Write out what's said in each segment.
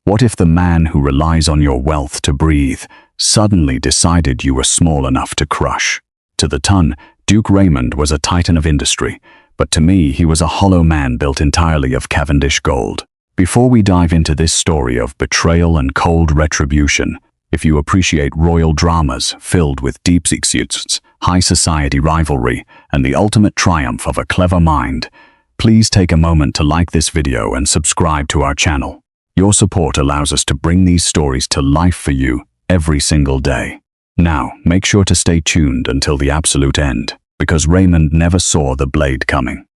What if the man who relies on your wealth to breathe suddenly decided you were small enough to crush? To the ton, Duke Raymond was a titan of industry, but to me he was a hollow man built entirely of Cavendish gold. Before we dive into this story of betrayal and cold retribution, if you appreciate royal dramas filled with deep secrets, high society rivalry, and the ultimate triumph of a clever mind, please take a moment to like this video and subscribe to our channel. Your support allows us to bring these stories to life for you every single day. Now, make sure to stay tuned until the absolute end, because Raymond never saw the blade coming.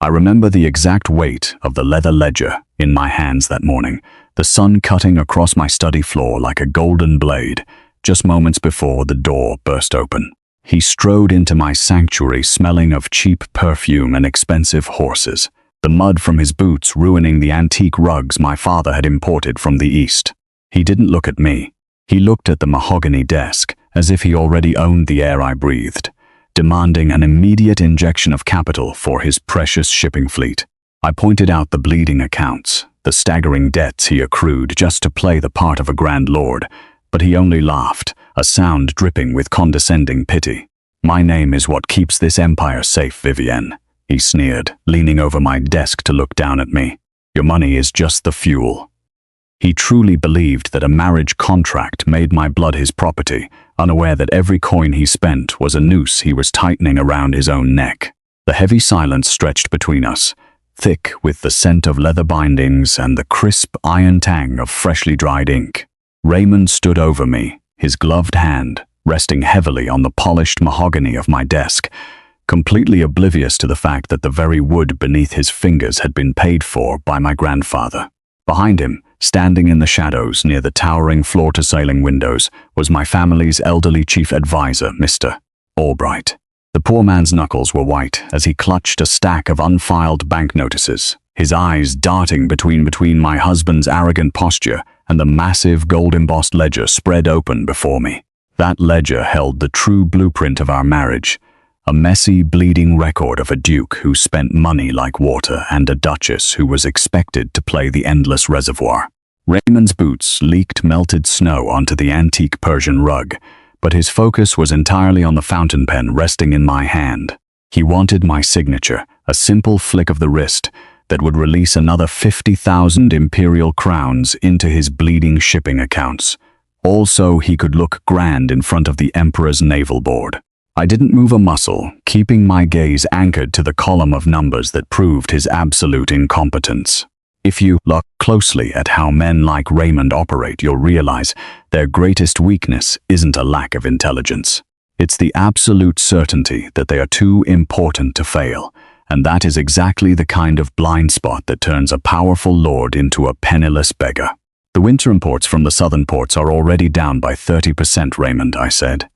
I remember the exact weight of the leather ledger in my hands that morning, the sun cutting across my study floor like a golden blade, just moments before the door burst open. He strode into my sanctuary smelling of cheap perfume and expensive horses, the mud from his boots ruining the antique rugs my father had imported from the East. He didn't look at me. He looked at the mahogany desk as if he already owned the air I breathed, demanding an immediate injection of capital for his precious shipping fleet. I pointed out the bleeding accounts, the staggering debts he accrued just to play the part of a grand lord, but he only laughed, a sound dripping with condescending pity. "My name is what keeps this empire safe, Vivienne," he sneered, leaning over my desk to look down at me. "Your money is just the fuel." He truly believed that a marriage contract made my blood his property, unaware that every coin he spent was a noose he was tightening around his own neck. The heavy silence stretched between us, thick with the scent of leather bindings and the crisp iron tang of freshly dried ink. Raymond stood over me, his gloved hand resting heavily on the polished mahogany of my desk, completely oblivious to the fact that the very wood beneath his fingers had been paid for by my grandfather. Behind him, standing in the shadows near the towering floor-to-ceiling windows, was my family's elderly chief advisor, Mr. Albright. The poor man's knuckles were white as he clutched a stack of unfiled bank notices, his eyes darting between my husband's arrogant posture and the massive gold-embossed ledger spread open before me. That ledger held the true blueprint of our marriage, a messy, bleeding record of a duke who spent money like water and a duchess who was expected to play the endless reservoir. Raymond's boots leaked melted snow onto the antique Persian rug, but his focus was entirely on the fountain pen resting in my hand. He wanted my signature, a simple flick of the wrist that would release another 50,000 imperial crowns into his bleeding shipping accounts. Also, he could look grand in front of the emperor's naval board. I didn't move a muscle, keeping my gaze anchored to the column of numbers that proved his absolute incompetence. If you look closely at how men like Raymond operate, you'll realize their greatest weakness isn't a lack of intelligence. It's the absolute certainty that they are too important to fail, and that is exactly the kind of blind spot that turns a powerful lord into a penniless beggar. "The winter imports from the southern ports are already down by 30%, Raymond," I said,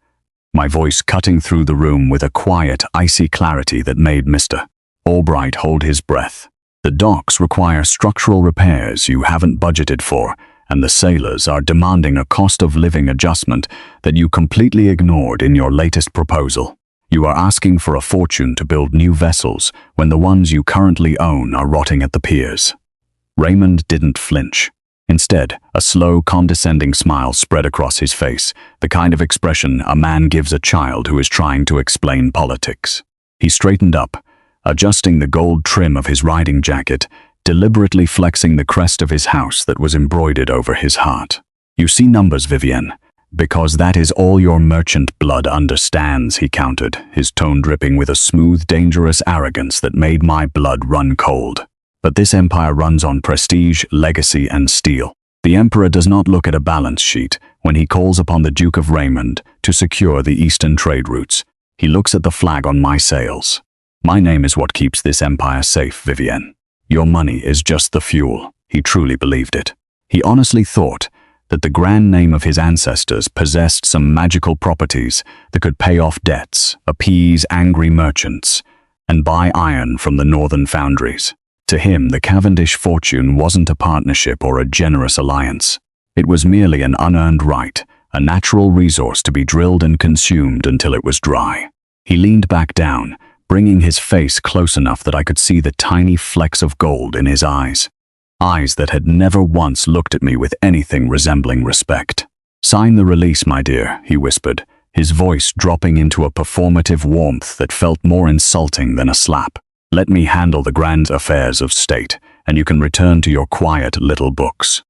my voice cutting through the room with a quiet, icy clarity that made Mr. Albright hold his breath. "The docks require structural repairs you haven't budgeted for, and the sailors are demanding a cost of living adjustment that you completely ignored in your latest proposal. You are asking for a fortune to build new vessels when the ones you currently own are rotting at the piers." Raymond didn't flinch. Instead, a slow, condescending smile spread across his face, the kind of expression a man gives a child who is trying to explain politics. He straightened up, adjusting the gold trim of his riding jacket, deliberately flexing the crest of his house that was embroidered over his heart. "You see numbers, Vivienne, because that is all your merchant blood understands," he countered, his tone dripping with a smooth, dangerous arrogance that made my blood run cold. "But this empire runs on prestige, legacy, and steel. The emperor does not look at a balance sheet when he calls upon the Duke of Raymond to secure the eastern trade routes. He looks at the flag on my sails. My name is what keeps this empire safe, Vivienne. Your money is just the fuel." He truly believed it. He honestly thought that the grand name of his ancestors possessed some magical properties that could pay off debts, appease angry merchants, and buy iron from the northern foundries. To him, the Cavendish fortune wasn't a partnership or a generous alliance. It was merely an unearned right, a natural resource to be drilled and consumed until it was dry. He leaned back down, bringing his face close enough that I could see the tiny flecks of gold in his eyes. eyes that had never once looked at me with anything resembling respect. "Sign the release, my dear," he whispered, his voice dropping into a performative warmth that felt more insulting than a slap. "Let me handle the grand affairs of state, and you can return to your quiet little books."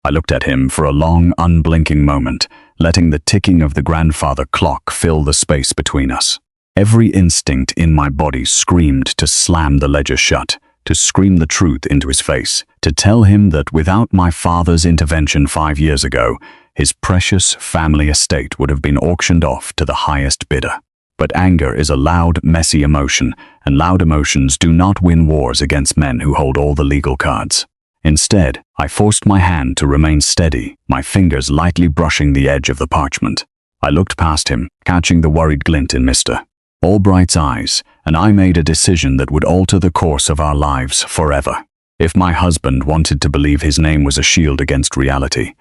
I looked at him for a long, unblinking moment, letting the ticking of the grandfather clock fill the space between us. Every instinct in my body screamed to slam the ledger shut, to scream the truth into his face, to tell him that without my father's intervention 5 years ago, his precious family estate would have been auctioned off to the highest bidder. But anger is a loud, messy emotion, and loud emotions do not win wars against men who hold all the legal cards. Instead, I forced my hand to remain steady, my fingers lightly brushing the edge of the parchment. I looked past him, catching the worried glint in Mr. Albright's eyes, and I made a decision that would alter the course of our lives forever. If my husband wanted to believe his name was a shield against reality,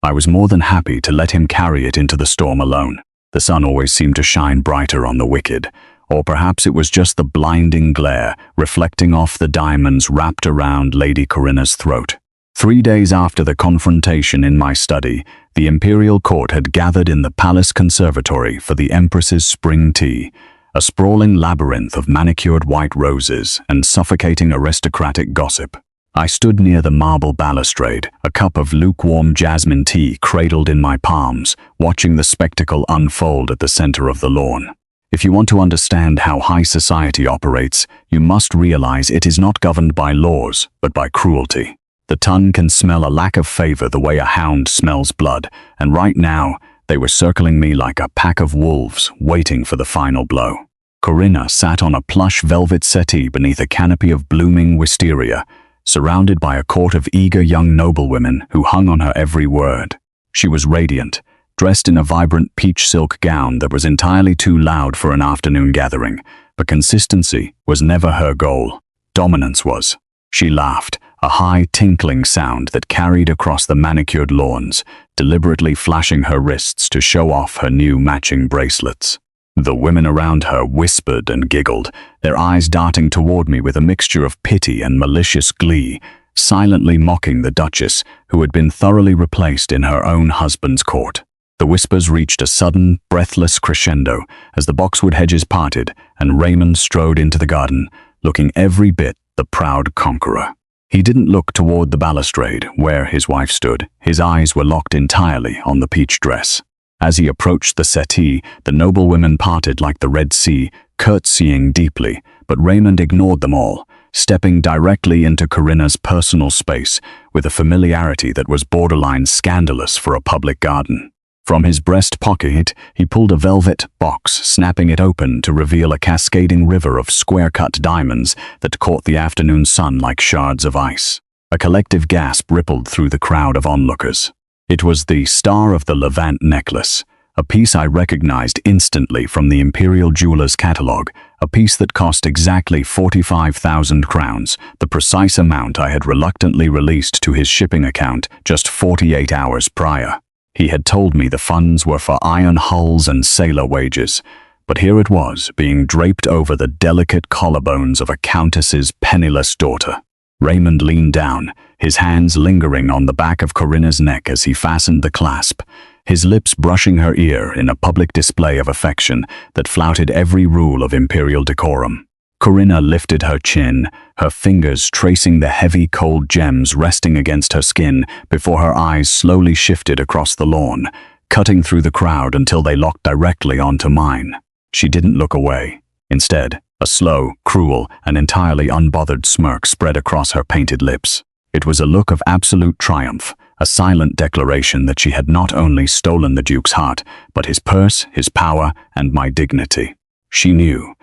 I was more than happy to let him carry it into the storm alone. The sun always seemed to shine brighter on the wicked, or perhaps it was just the blinding glare reflecting off the diamonds wrapped around Lady Corinna's throat. 3 days after the confrontation in my study, the imperial court had gathered in the palace conservatory for the Empress's spring tea, a sprawling labyrinth of manicured white roses and suffocating aristocratic gossip. I stood near the marble balustrade, a cup of lukewarm jasmine tea cradled in my palms, watching the spectacle unfold at the center of the lawn. If you want to understand how high society operates, you must realize it is not governed by laws, but by cruelty. The tongue can smell a lack of favor the way a hound smells blood, and right now, they were circling me like a pack of wolves, waiting for the final blow. Corinna sat on a plush velvet settee beneath a canopy of blooming wisteria, surrounded by a court of eager young noblewomen who hung on her every word. She was radiant, dressed in a vibrant peach silk gown that was entirely too loud for an afternoon gathering, but consistency was never her goal. Dominance was. She laughed, a high tinkling sound that carried across the manicured lawns, deliberately flashing her wrists to show off her new matching bracelets. The women around her whispered and giggled, their eyes darting toward me with a mixture of pity and malicious glee, silently mocking the Duchess, who had been thoroughly replaced in her own husband's court. The whispers reached a sudden, breathless crescendo as the boxwood hedges parted and Raymond strode into the garden, looking every bit the proud conqueror. He didn't look toward the balustrade, where his wife stood. His eyes were locked entirely on the peach dress. As he approached the settee, the noblewomen parted like the Red Sea, curtsying deeply, but Raymond ignored them all, stepping directly into Corinna's personal space with a familiarity that was borderline scandalous for a public garden. From his breast pocket, he pulled a velvet box, snapping it open to reveal a cascading river of square-cut diamonds that caught the afternoon sun like shards of ice. A collective gasp rippled through the crowd of onlookers. It was the Star of the Levant necklace, a piece I recognized instantly from the imperial jeweler's catalogue, a piece that cost exactly 45,000 crowns, the precise amount I had reluctantly released to his shipping account just 48 hours prior. He had told me the funds were for iron hulls and sailor wages, but here it was, being draped over the delicate collarbones of a countess's penniless daughter. Raymond leaned down, his hands lingering on the back of Corinna's neck as he fastened the clasp, his lips brushing her ear in a public display of affection that flouted every rule of imperial decorum. Corinna lifted her chin, her fingers tracing the heavy, cold gems resting against her skin before her eyes slowly shifted across the lawn, cutting through the crowd until they locked directly onto mine. She didn't look away. Instead, a slow, cruel, and entirely unbothered smirk spread across her painted lips. It was a look of absolute triumph, a silent declaration that she had not only stolen the Duke's heart, but his purse, his power, and my dignity. She knew,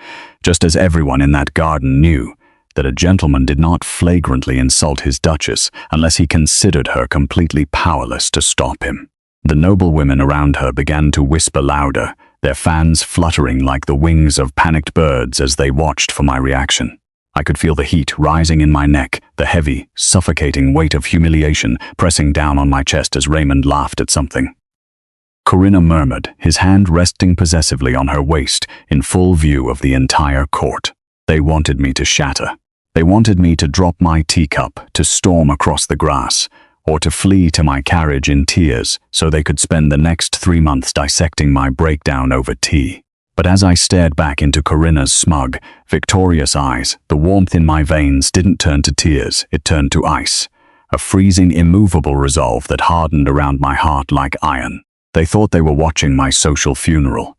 just as everyone in that garden knew, that a gentleman did not flagrantly insult his Duchess unless he considered her completely powerless to stop him. The noblewomen around her began to whisper louder, their fans fluttering like the wings of panicked birds as they watched for my reaction. I could feel the heat rising in my neck, the heavy, suffocating weight of humiliation pressing down on my chest as Raymond laughed at something. Corinna murmured, his hand resting possessively on her waist in full view of the entire court. They wanted me to shatter. They wanted me to drop my teacup, to storm across the grass, or to flee to my carriage in tears so they could spend the next 3 months dissecting my breakdown over tea. But as I stared back into Corinna's smug, victorious eyes, the warmth in my veins didn't turn to tears, it turned to ice, a freezing, immovable resolve that hardened around my heart like iron. They thought they were watching my social funeral,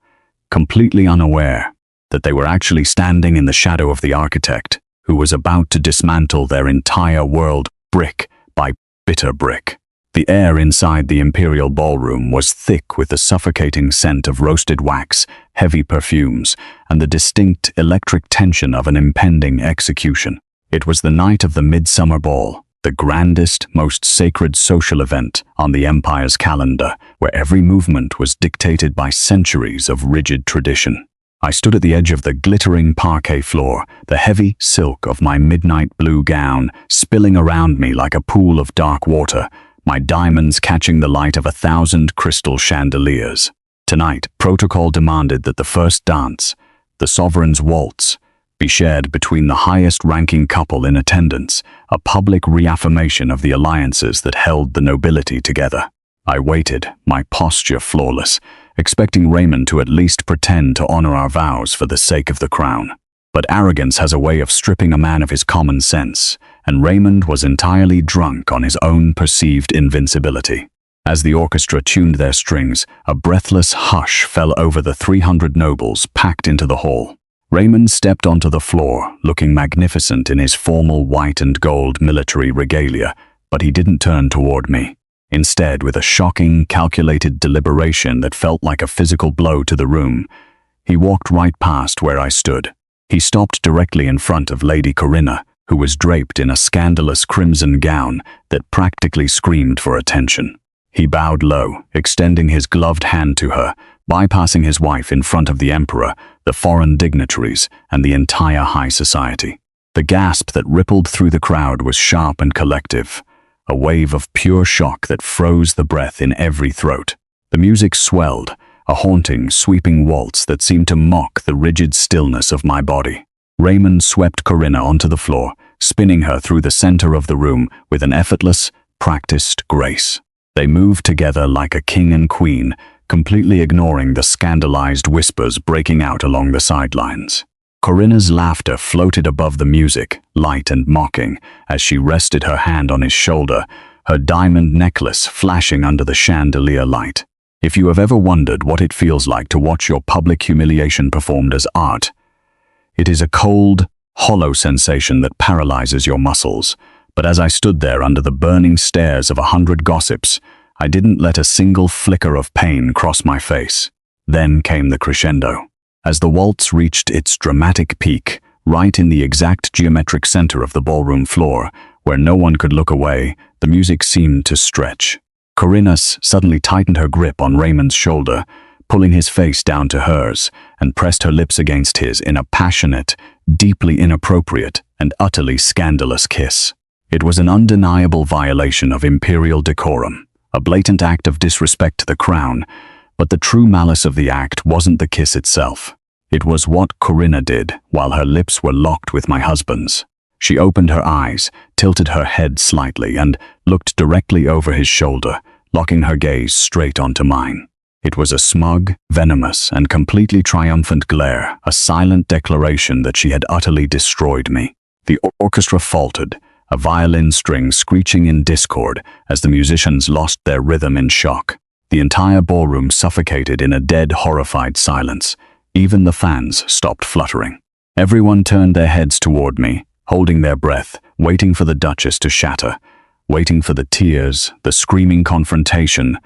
completely unaware that they were actually standing in the shadow of the architect who was about to dismantle their entire world brick by bitter brick. The air inside the imperial ballroom was thick with the suffocating scent of roasted wax, heavy perfumes, and the distinct electric tension of an impending execution. It was the night of the midsummer ball, the grandest, most sacred social event on the empire's calendar, where every movement was dictated by centuries of rigid tradition. I stood at the edge of the glittering parquet floor, the heavy silk of my midnight blue gown spilling around me like a pool of dark water, my diamonds catching the light of 1,000 crystal chandeliers. Tonight, protocol demanded that the first dance, the sovereign's waltz, be shared between the highest-ranking couple in attendance, a public reaffirmation of the alliances that held the nobility together. I waited, my posture flawless, expecting Raymond to at least pretend to honor our vows for the sake of the crown. But arrogance has a way of stripping a man of his common sense, and Raymond was entirely drunk on his own perceived invincibility. As the orchestra tuned their strings, a breathless hush fell over the 300 nobles packed into the hall. Raymond stepped onto the floor, looking magnificent in his formal white and gold military regalia, but he didn't turn toward me. Instead, with a shocking, calculated deliberation that felt like a physical blow to the room, he walked right past where I stood. He stopped directly in front of Lady Corinna, who was draped in a scandalous crimson gown that practically screamed for attention. He bowed low, extending his gloved hand to her, bypassing his wife in front of the emperor, the foreign dignitaries, and the entire high society. The gasp that rippled through the crowd was sharp and collective, a wave of pure shock that froze the breath in every throat. The music swelled, a haunting, sweeping waltz that seemed to mock the rigid stillness of my body. Raymond swept Corinna onto the floor, spinning her through the center of the room with an effortless, practiced grace. They moved together like a king and queen, completely ignoring the scandalized whispers breaking out along the sidelines. Corinna's laughter floated above the music, light and mocking, as she rested her hand on his shoulder, her diamond necklace flashing under the chandelier light. If you have ever wondered what it feels like to watch your public humiliation performed as art, it is a cold, hollow sensation that paralyzes your muscles. But as I stood there under the burning stares of 100 gossips, I didn't let a single flicker of pain cross my face. Then came the crescendo. As the waltz reached its dramatic peak, right in the exact geometric center of the ballroom floor, where no one could look away, the music seemed to stretch. Corinna suddenly tightened her grip on Raymond's shoulder, pulling his face down to hers, and pressed her lips against his in a passionate, deeply inappropriate, and utterly scandalous kiss. It was an undeniable violation of imperial decorum, a blatant act of disrespect to the crown, but the true malice of the act wasn't the kiss itself. It was what Corinna did while her lips were locked with my husband's. She opened her eyes, tilted her head slightly, and looked directly over his shoulder, locking her gaze straight onto mine. It was a smug, venomous, and completely triumphant glare, a silent declaration that she had utterly destroyed me. The orchestra faltered, a violin string screeching in discord as the musicians lost their rhythm in shock. The entire ballroom suffocated in a dead, horrified silence. Even the fans stopped fluttering. Everyone turned their heads toward me, holding their breath, waiting for the Duchess to shatter, waiting for the tears, the screaming confrontation,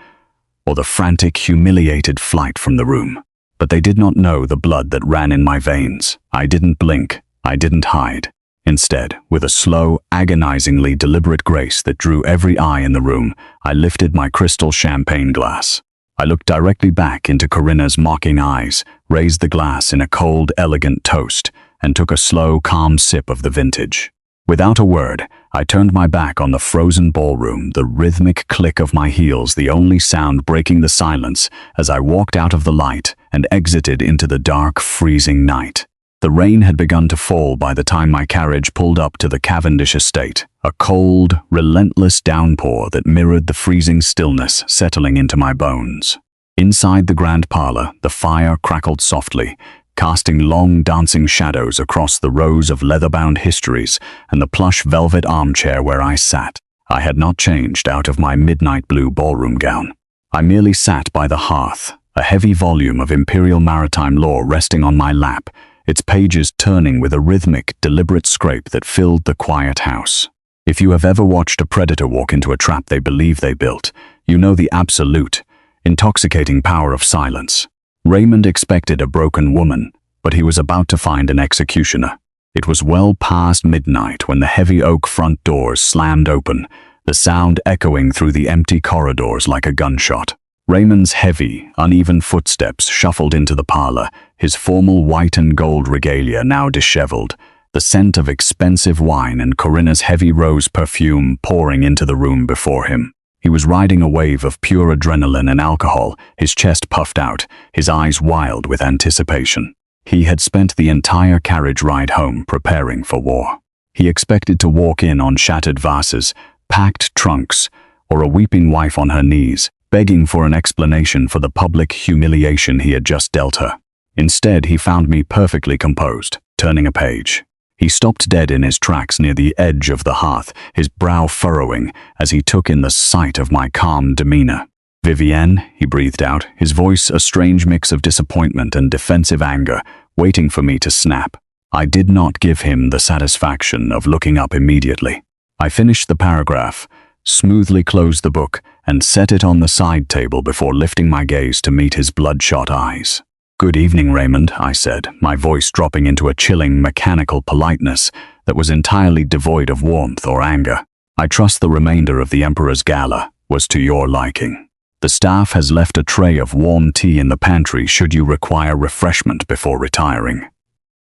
or the frantic, humiliated flight from the room. But they did not know the blood that ran in my veins. I didn't blink. I didn't hide. Instead, with a slow, agonizingly deliberate grace that drew every eye in the room, I lifted my crystal champagne glass. I looked directly back into Corinna's mocking eyes, raised the glass in a cold, elegant toast, and took a slow, calm sip of the vintage. Without a word, I turned my back on the frozen ballroom, the rhythmic click of my heels the only sound breaking the silence as I walked out of the light and exited into the dark, freezing night. The rain had begun to fall by the time my carriage pulled up to the Cavendish estate, a cold, relentless downpour that mirrored the freezing stillness settling into my bones. Inside the grand parlor, the fire crackled softly, casting long dancing shadows across the rows of leather-bound histories and the plush velvet armchair where I sat. I had not changed out of my midnight blue ballroom gown. I merely sat by the hearth, a heavy volume of imperial maritime law resting on my lap, its pages turning with a rhythmic, deliberate scrape that filled the quiet house. If you have ever watched a predator walk into a trap they believe they built, you know the absolute, intoxicating power of silence. Raymond expected a broken woman, but he was about to find an executioner. It was well past midnight when the heavy oak front doors slammed open, the sound echoing through the empty corridors like a gunshot. Raymond's heavy, uneven footsteps shuffled into the parlor, his formal white and gold regalia now disheveled, the scent of expensive wine and Corinna's heavy rose perfume pouring into the room before him. He was riding a wave of pure adrenaline and alcohol, his chest puffed out, his eyes wild with anticipation. He had spent the entire carriage ride home preparing for war. He expected to walk in on shattered vases, packed trunks, or a weeping wife on her knees, begging for an explanation for the public humiliation he had just dealt her. Instead, he found me perfectly composed, turning a page. He stopped dead in his tracks near the edge of the hearth, his brow furrowing as he took in the sight of my calm demeanor. "Vivienne," he breathed out, his voice a strange mix of disappointment and defensive anger, waiting for me to snap. I did not give him the satisfaction of looking up immediately. I finished the paragraph, smoothly closed the book, and set it on the side table before lifting my gaze to meet his bloodshot eyes. "Good evening, Raymond," I said, my voice dropping into a chilling, mechanical politeness that was entirely devoid of warmth or anger. "I trust the remainder of the Emperor's gala was to your liking. The staff has left a tray of warm tea in the pantry should you require refreshment before retiring."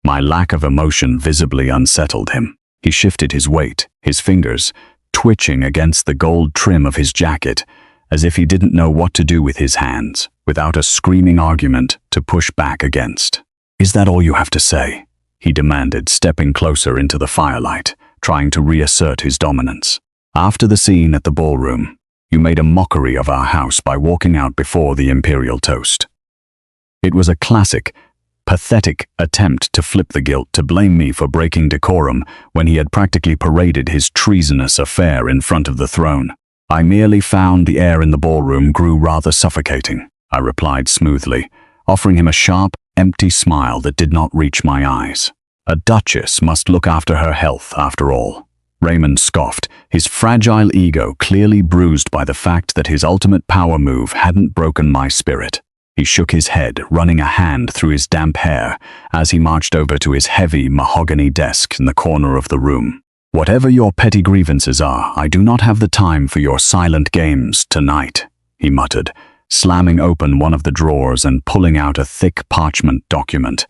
My lack of emotion visibly unsettled him. He shifted his weight, his fingers twitching against the gold trim of his jacket, as if he didn't know what to do with his hands, without a screaming argument to push back against. "Is that all you have to say?" he demanded, stepping closer into the firelight, trying to reassert his dominance. "After the scene at the ballroom, you made a mockery of our house by walking out before the imperial toast. It was a classic, pathetic attempt to flip the guilt to blame me for breaking decorum when he had practically paraded his treasonous affair in front of the throne. I merely found the air in the ballroom grew rather suffocating," I replied smoothly, offering him a sharp, empty smile that did not reach my eyes. "A duchess must look after her health, after all." Raymond scoffed, his fragile ego clearly bruised by the fact that his ultimate power move hadn't broken my spirit. He shook his head, running a hand through his damp hair as he marched over to his heavy mahogany desk in the corner of the room. "Whatever your petty grievances are, I do not have the time for your silent games tonight," he muttered, slamming open one of the drawers and pulling out a thick parchment document.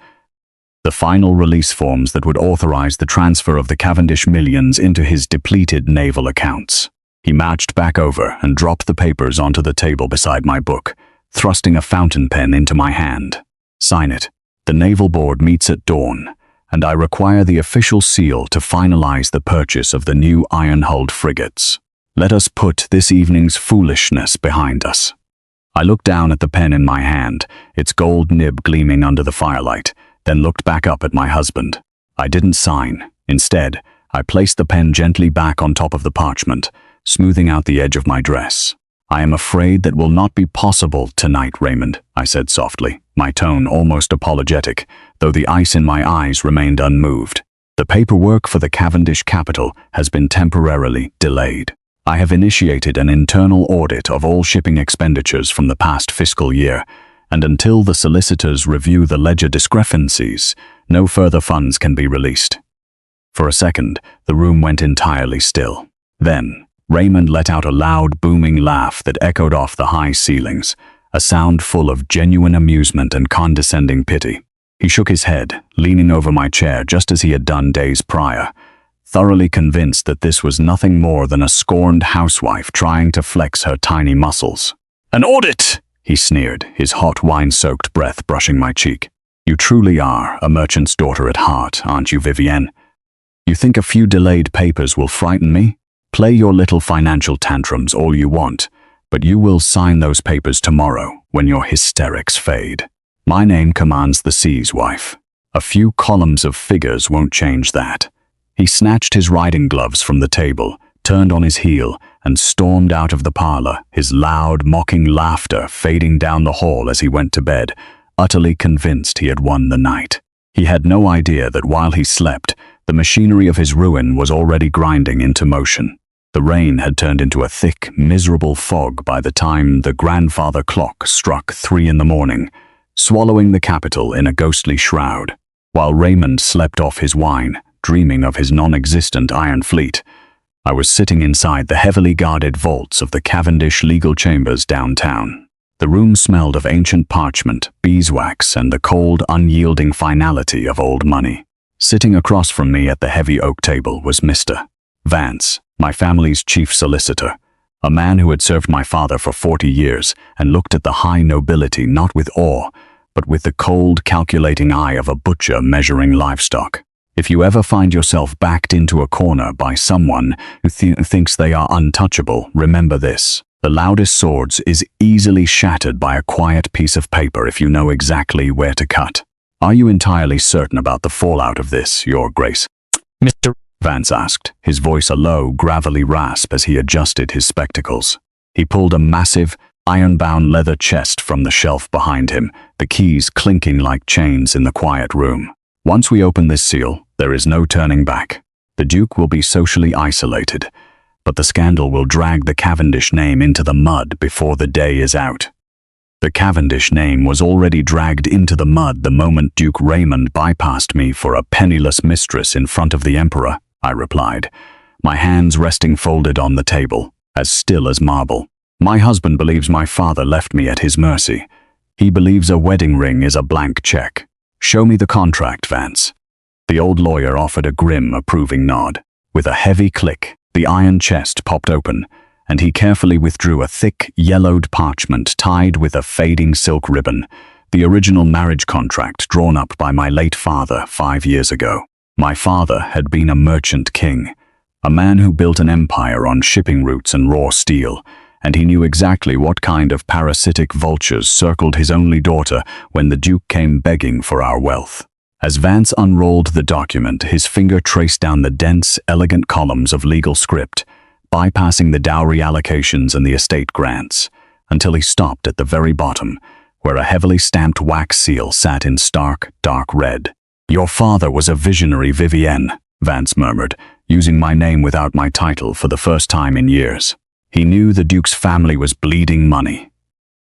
The final release forms that would authorize the transfer of the Cavendish millions into his depleted naval accounts. He marched back over and dropped the papers onto the table beside my book, thrusting a fountain pen into my hand. "Sign it. The Naval Board meets at dawn, and I require the official seal to finalize the purchase of the new iron-hulled frigates. Let us put this evening's foolishness behind us." I looked down at the pen in my hand, its gold nib gleaming under the firelight, then looked back up at my husband. I didn't sign. Instead, I placed the pen gently back on top of the parchment, smoothing out the edge of my dress. "I am afraid that will not be possible tonight, Raymond," I said softly, my tone almost apologetic, though the ice in my eyes remained unmoved. "The paperwork for the Cavendish capital has been temporarily delayed. I have initiated an internal audit of all shipping expenditures from the past fiscal year, and until the solicitors review the ledger discrepancies, no further funds can be released." For a second, the room went entirely still. Then, Raymond let out a loud, booming laugh that echoed off the high ceilings, a sound full of genuine amusement and condescending pity. He shook his head, leaning over my chair just as he had done days prior, thoroughly convinced that this was nothing more than a scorned housewife trying to flex her tiny muscles. "An audit!" he sneered, his hot wine-soaked breath brushing my cheek. You truly are a merchant's daughter at heart, aren't you, Vivienne? You think a few delayed papers will frighten me? Play your little financial tantrums all you want, but you will sign those papers tomorrow when your hysterics fade. My name commands the seas, wife. A few columns of figures won't change that. He snatched his riding gloves from the table, turned on his heel, and stormed out of the parlor, his loud, mocking laughter fading down the hall as he went to bed, utterly convinced he had won the night. He had no idea that while he slept, the machinery of his ruin was already grinding into motion. The rain had turned into a thick, miserable fog by the time the grandfather clock struck 3 in the morning, swallowing the capital in a ghostly shroud, while Raymond slept off his wine, dreaming of his non-existent iron fleet. I was sitting inside the heavily guarded vaults of the Cavendish legal chambers downtown. The room smelled of ancient parchment, beeswax, and the cold, unyielding finality of old money. Sitting across from me at the heavy oak table was Mr. Vance, my family's chief solicitor, a man who had served my father for 40 years and looked at the high nobility not with awe, but with the cold, calculating eye of a butcher measuring livestock. If you ever find yourself backed into a corner by someone who thinks they are untouchable, remember this. The loudest swords is easily shattered by a quiet piece of paper if you know exactly where to cut. Are you entirely certain about the fallout of this, Your Grace? Mr. Vance asked, his voice a low, gravelly rasp as he adjusted his spectacles. He pulled a massive, iron-bound leather chest from the shelf behind him, the keys clinking like chains in the quiet room. Once we open this seal, there is no turning back. The Duke will be socially isolated, but the scandal will drag the Cavendish name into the mud before the day is out. The Cavendish name was already dragged into the mud the moment Duke Raymond bypassed me for a penniless mistress in front of the Emperor, I replied, my hands resting folded on the table, as still as marble. My husband believes my father left me at his mercy. He believes a wedding ring is a blank check. Show me the contract, Vance. The old lawyer offered a grim, approving nod. With a heavy click, the iron chest popped open, and he carefully withdrew a thick, yellowed parchment tied with a fading silk ribbon, the original marriage contract drawn up by my late father 5 years ago. My father had been a merchant king, a man who built an empire on shipping routes and raw steel, and he knew exactly what kind of parasitic vultures circled his only daughter when the Duke came begging for our wealth. As Vance unrolled the document, his finger traced down the dense, elegant columns of legal script, bypassing the dowry allocations and the estate grants, until he stopped at the very bottom, where a heavily stamped wax seal sat in stark, dark red. Your father was a visionary, Vivienne, Vance murmured, using my name without my title for the first time in years. He knew the Duke's family was bleeding money.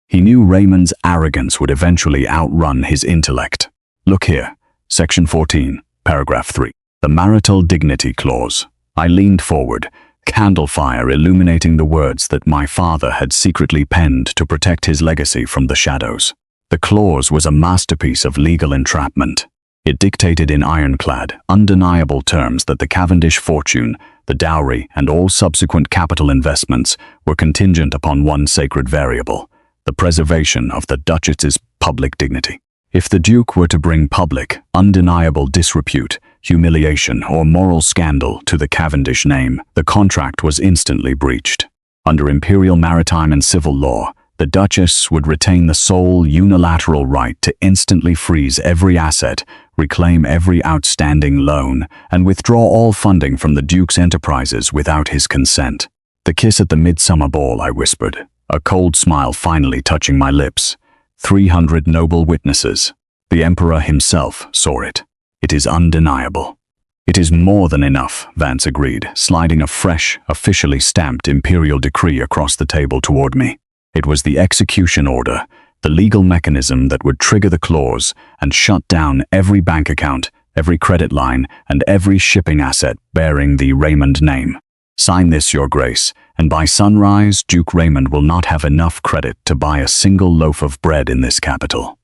He knew Raymond's arrogance would eventually outrun his intellect. Look here. Section 14, paragraph 3. The marital dignity clause. I leaned forward, candle fire illuminating the words that my father had secretly penned to protect his legacy from the shadows. The clause was a masterpiece of legal entrapment. It dictated in ironclad, undeniable terms that the Cavendish fortune, the dowry, and all subsequent capital investments were contingent upon one sacred variable, the preservation of the Duchess's public dignity. If the Duke were to bring public, undeniable disrepute, humiliation, or moral scandal to the Cavendish name, the contract was instantly breached. Under imperial maritime and civil law, the Duchess would retain the sole unilateral right to instantly freeze every asset, reclaim every outstanding loan, and withdraw all funding from the Duke's enterprises without his consent. The kiss at the midsummer ball, I whispered, a cold smile finally touching my lips. 300 noble witnesses. The Emperor himself saw it. It is undeniable. It is more than enough, Vance agreed, sliding a fresh, officially stamped imperial decree across the table toward me. It was the execution order, the legal mechanism that would trigger the clause and shut down every bank account, every credit line, and every shipping asset bearing the Raymond name. Sign this, Your Grace, and by sunrise, Duke Raymond will not have enough credit to buy a single loaf of bread in this capital.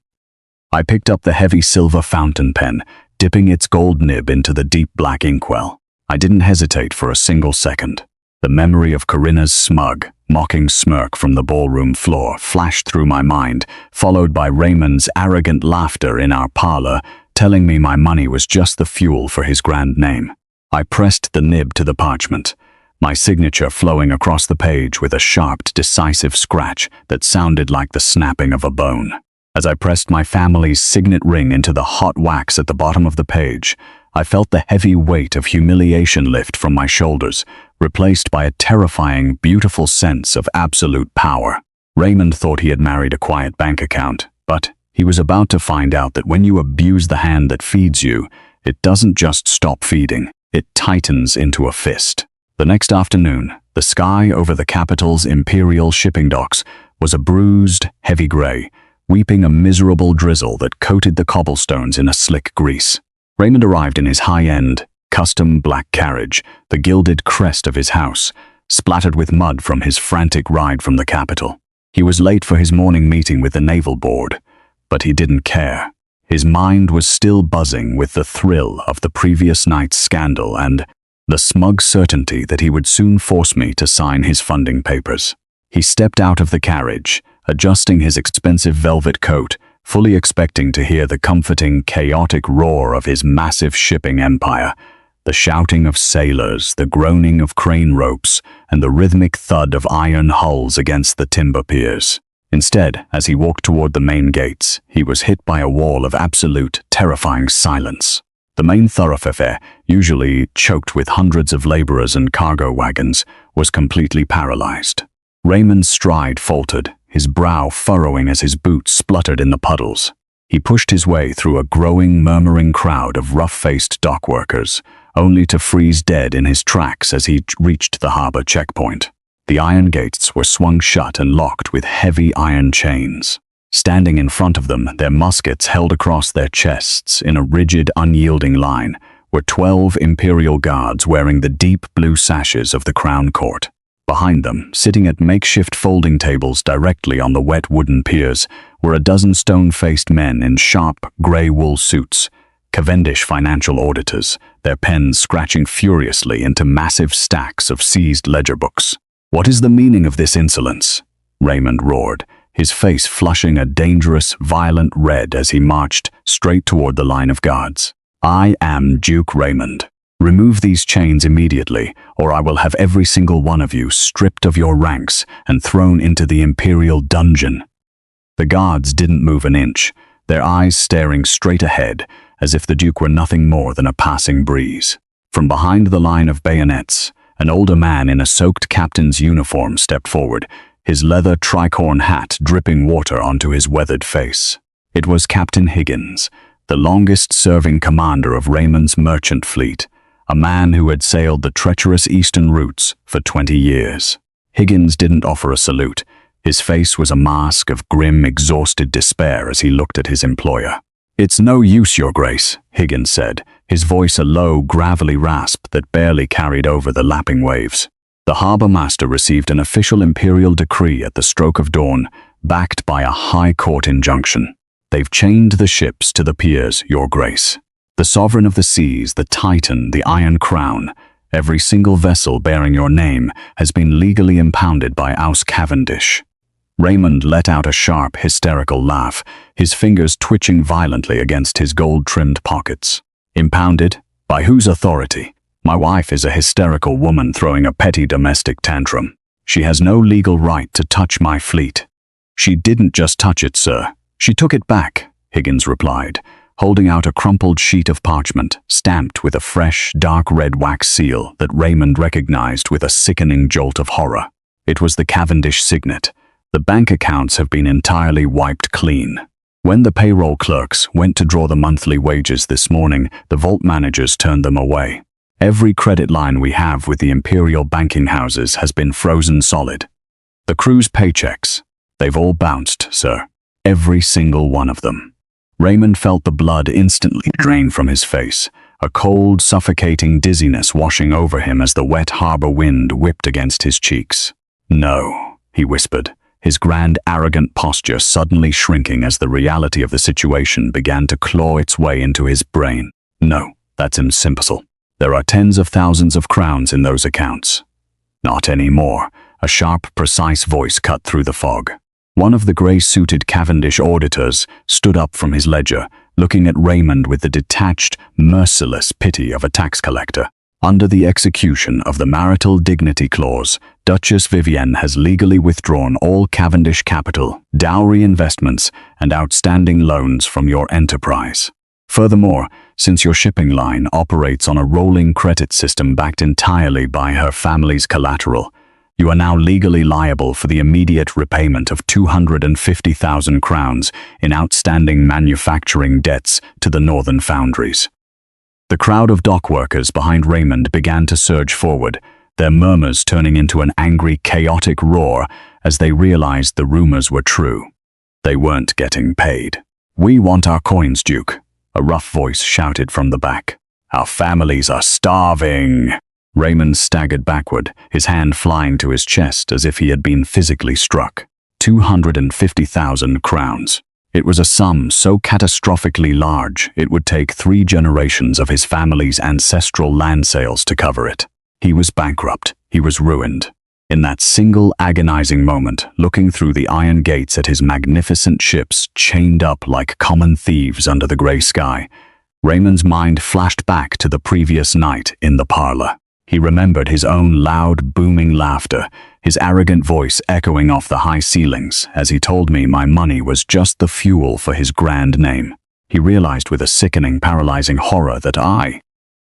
I picked up the heavy silver fountain pen, dipping its gold nib into the deep black inkwell. I didn't hesitate for a single second. The memory of Corinna's smug, mocking smirk from the ballroom floor flashed through my mind, followed by Raymond's arrogant laughter in our parlor, telling me my money was just the fuel for his grand name. I pressed the nib to the parchment, my signature flowing across the page with a sharp, decisive scratch that sounded like the snapping of a bone. As I pressed my family's signet ring into the hot wax at the bottom of the page, I felt the heavy weight of humiliation lift from my shoulders, replaced by a terrifying, beautiful sense of absolute power. Raymond thought he had married a quiet bank account, but he was about to find out that when you abuse the hand that feeds you, it doesn't just stop feeding, it tightens into a fist. The next afternoon, the sky over the capital's imperial shipping docks was a bruised, heavy gray, weeping a miserable drizzle that coated the cobblestones in a slick grease. Raymond arrived in his high-end, custom black carriage, the gilded crest of his house, splattered with mud from his frantic ride from the capital. He was late for his morning meeting with the naval board, but he didn't care. His mind was still buzzing with the thrill of the previous night's scandal and the smug certainty that he would soon force me to sign his funding papers. He stepped out of the carriage, adjusting his expensive velvet coat, fully expecting to hear the comforting, chaotic roar of his massive shipping empire, the shouting of sailors, the groaning of crane ropes, and the rhythmic thud of iron hulls against the timber piers. Instead, as he walked toward the main gates, he was hit by a wall of absolute, terrifying silence. The main thoroughfare, usually choked with hundreds of laborers and cargo wagons, was completely paralyzed. Raymond's stride faltered, his brow furrowing as his boots spluttered in the puddles. He pushed his way through a growing, murmuring crowd of rough-faced dock workers, only to freeze dead in his tracks as he reached the harbor checkpoint. The iron gates were swung shut and locked with heavy iron chains. Standing in front of them, their muskets held across their chests in a rigid, unyielding line, were 12 imperial guards wearing the deep blue sashes of the Crown Court. Behind them, sitting at makeshift folding tables directly on the wet wooden piers, were a dozen stone-faced men in sharp, grey wool suits, Cavendish financial auditors, their pens scratching furiously into massive stacks of seized ledger books. "What is the meaning of this insolence?" Raymond roared, his face flushing a dangerous, violent red as he marched straight toward the line of guards. "I am Duke Raymond. Remove these chains immediately, or I will have every single one of you stripped of your ranks and thrown into the imperial dungeon." The guards didn't move an inch, their eyes staring straight ahead, as if the Duke were nothing more than a passing breeze. From behind the line of bayonets, an older man in a soaked captain's uniform stepped forward, his leather tricorn hat dripping water onto his weathered face. It was Captain Higgins, the longest-serving commander of Raymond's merchant fleet, a man who had sailed the treacherous eastern routes for 20 years. Higgins didn't offer a salute. His face was a mask of grim, exhausted despair as he looked at his employer. "It's no use, Your Grace," Higgins said, his voice a low, gravelly rasp that barely carried over the lapping waves. The harbour master received an official imperial decree at the stroke of dawn, backed by a high court injunction. "They've chained the ships to the piers, Your Grace. The sovereign of the seas, the Titan, the Iron Crown, every single vessel bearing your name has been legally impounded by House Cavendish." Raymond let out a sharp, hysterical laugh, his fingers twitching violently against his gold-trimmed pockets. "Impounded? By whose authority? My wife is a hysterical woman throwing a petty domestic tantrum. She has no legal right to touch my fleet." "She didn't just touch it, sir. She took it back," Higgins replied, holding out a crumpled sheet of parchment, stamped with a fresh, dark red wax seal that Raymond recognized with a sickening jolt of horror. It was the Cavendish signet. The bank accounts have been entirely wiped clean. When the payroll clerks went to draw the monthly wages this morning, the vault managers turned them away. Every credit line we have with the imperial banking houses has been frozen solid. The crew's paychecks, they've all bounced, sir. Every single one of them. Raymond felt the blood instantly drain from his face, a cold, suffocating dizziness washing over him as the wet harbor wind whipped against his cheeks. "No," he whispered, his grand, arrogant posture suddenly shrinking as the reality of the situation began to claw its way into his brain. "No, that's impossible. There are tens of thousands of crowns in those accounts." "Not anymore. A sharp, precise voice cut through the fog. One of the grey-suited Cavendish auditors stood up from his ledger, looking at Raymond with the detached, merciless pity of a tax collector. Under the execution of the marital dignity clause, Duchess Vivienne has legally withdrawn all Cavendish capital, dowry investments, and outstanding loans from your enterprise. Furthermore, since your shipping line operates on a rolling credit system backed entirely by her family's collateral, you are now legally liable for the immediate repayment of 250,000 crowns in outstanding manufacturing debts to the northern foundries. The crowd of dock workers behind Raymond began to surge forward, their murmurs turning into an angry, chaotic roar as they realized the rumors were true. They weren't getting paid. "We want our coins, Duke," a rough voice shouted from the back. "Our families are starving." Raymond staggered backward, his hand flying to his chest as if he had been physically struck. 250,000 crowns. It was a sum so catastrophically large it would take 3 generations of his family's ancestral land sales to cover it. He was bankrupt. He was ruined. In that single agonizing moment, looking through the iron gates at his magnificent ships chained up like common thieves under the grey sky, Raymond's mind flashed back to the previous night in the parlor. He remembered his own loud, booming laughter, his arrogant voice echoing off the high ceilings as he told me my money was just the fuel for his grand name. He realized with a sickening, paralyzing horror that I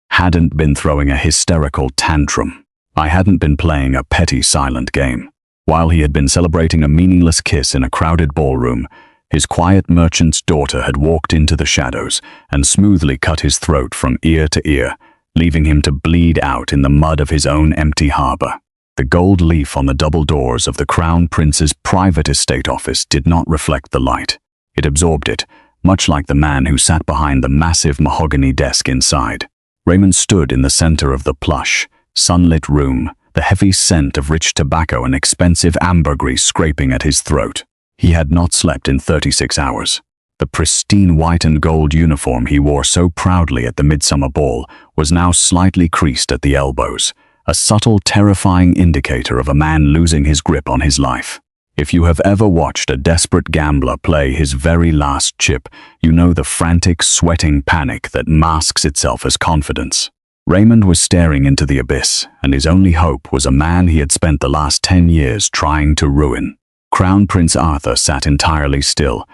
hadn't been throwing a hysterical tantrum. I hadn't been playing a petty, silent game. While he had been celebrating a meaningless kiss in a crowded ballroom, his quiet merchant's daughter had walked into the shadows and smoothly cut his throat from ear to ear, leaving him to bleed out in the mud of his own empty harbor. The gold leaf on the double doors of the Crown Prince's private estate office did not reflect the light. It absorbed it, much like the man who sat behind the massive mahogany desk inside. Raymond stood in the center of the plush, sunlit room, the heavy scent of rich tobacco and expensive ambergris scraping at his throat. He had not slept in 36 hours. The pristine white and gold uniform he wore so proudly at the midsummer ball was now slightly creased at the elbows, a subtle, terrifying indicator of a man losing his grip on his life. If you have ever watched a desperate gambler play his very last chip, you know the frantic, sweating panic that masks itself as confidence. Raymond was staring into the abyss, and his only hope was a man he had spent the last 10 years trying to ruin. Crown Prince Arthur sat entirely still,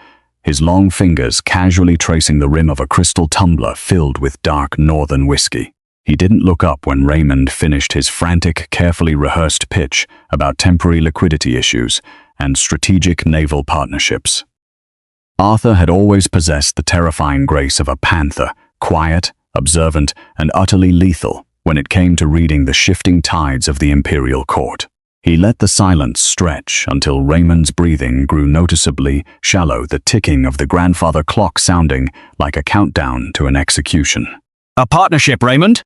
his long fingers casually tracing the rim of a crystal tumbler filled with dark northern whiskey. He didn't look up when Raymond finished his frantic, carefully rehearsed pitch about temporary liquidity issues and strategic naval partnerships. Arthur had always possessed the terrifying grace of a panther, quiet, observant, and utterly lethal when it came to reading the shifting tides of the imperial court. He let the silence stretch until Raymond's breathing grew noticeably shallow, the ticking of the grandfather clock sounding like a countdown to an execution. "A partnership, Raymond?"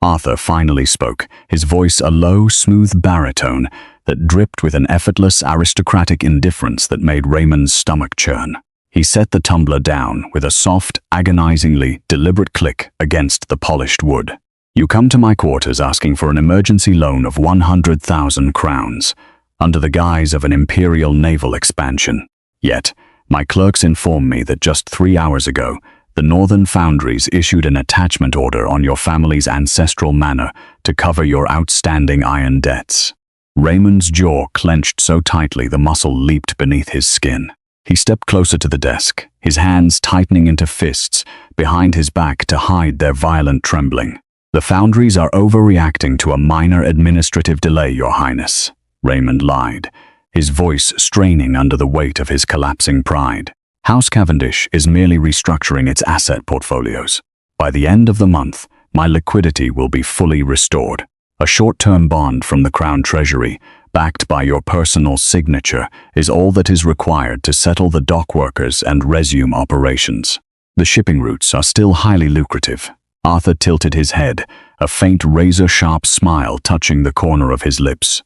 Arthur finally spoke, his voice a low, smooth baritone that dripped with an effortless, aristocratic indifference that made Raymond's stomach churn. He set the tumbler down with a soft, agonizingly deliberate click against the polished wood. "You come to my quarters asking for an emergency loan of 100,000 crowns, under the guise of an imperial naval expansion. Yet, my clerks inform me that just 3 hours ago, the northern foundries issued an attachment order on your family's ancestral manor to cover your outstanding iron debts." Raymond's jaw clenched so tightly the muscle leaped beneath his skin. He stepped closer to the desk, his hands tightening into fists behind his back to hide their violent trembling. "The foundries are overreacting to a minor administrative delay, Your Highness," Raymond lied, his voice straining under the weight of his collapsing pride. "House Cavendish is merely restructuring its asset portfolios. By the end of the month, my liquidity will be fully restored. A short-term bond from the Crown Treasury, backed by your personal signature, is all that is required to settle the dock workers and resume operations. The shipping routes are still highly lucrative." Arthur tilted his head, a faint razor-sharp smile touching the corner of his lips.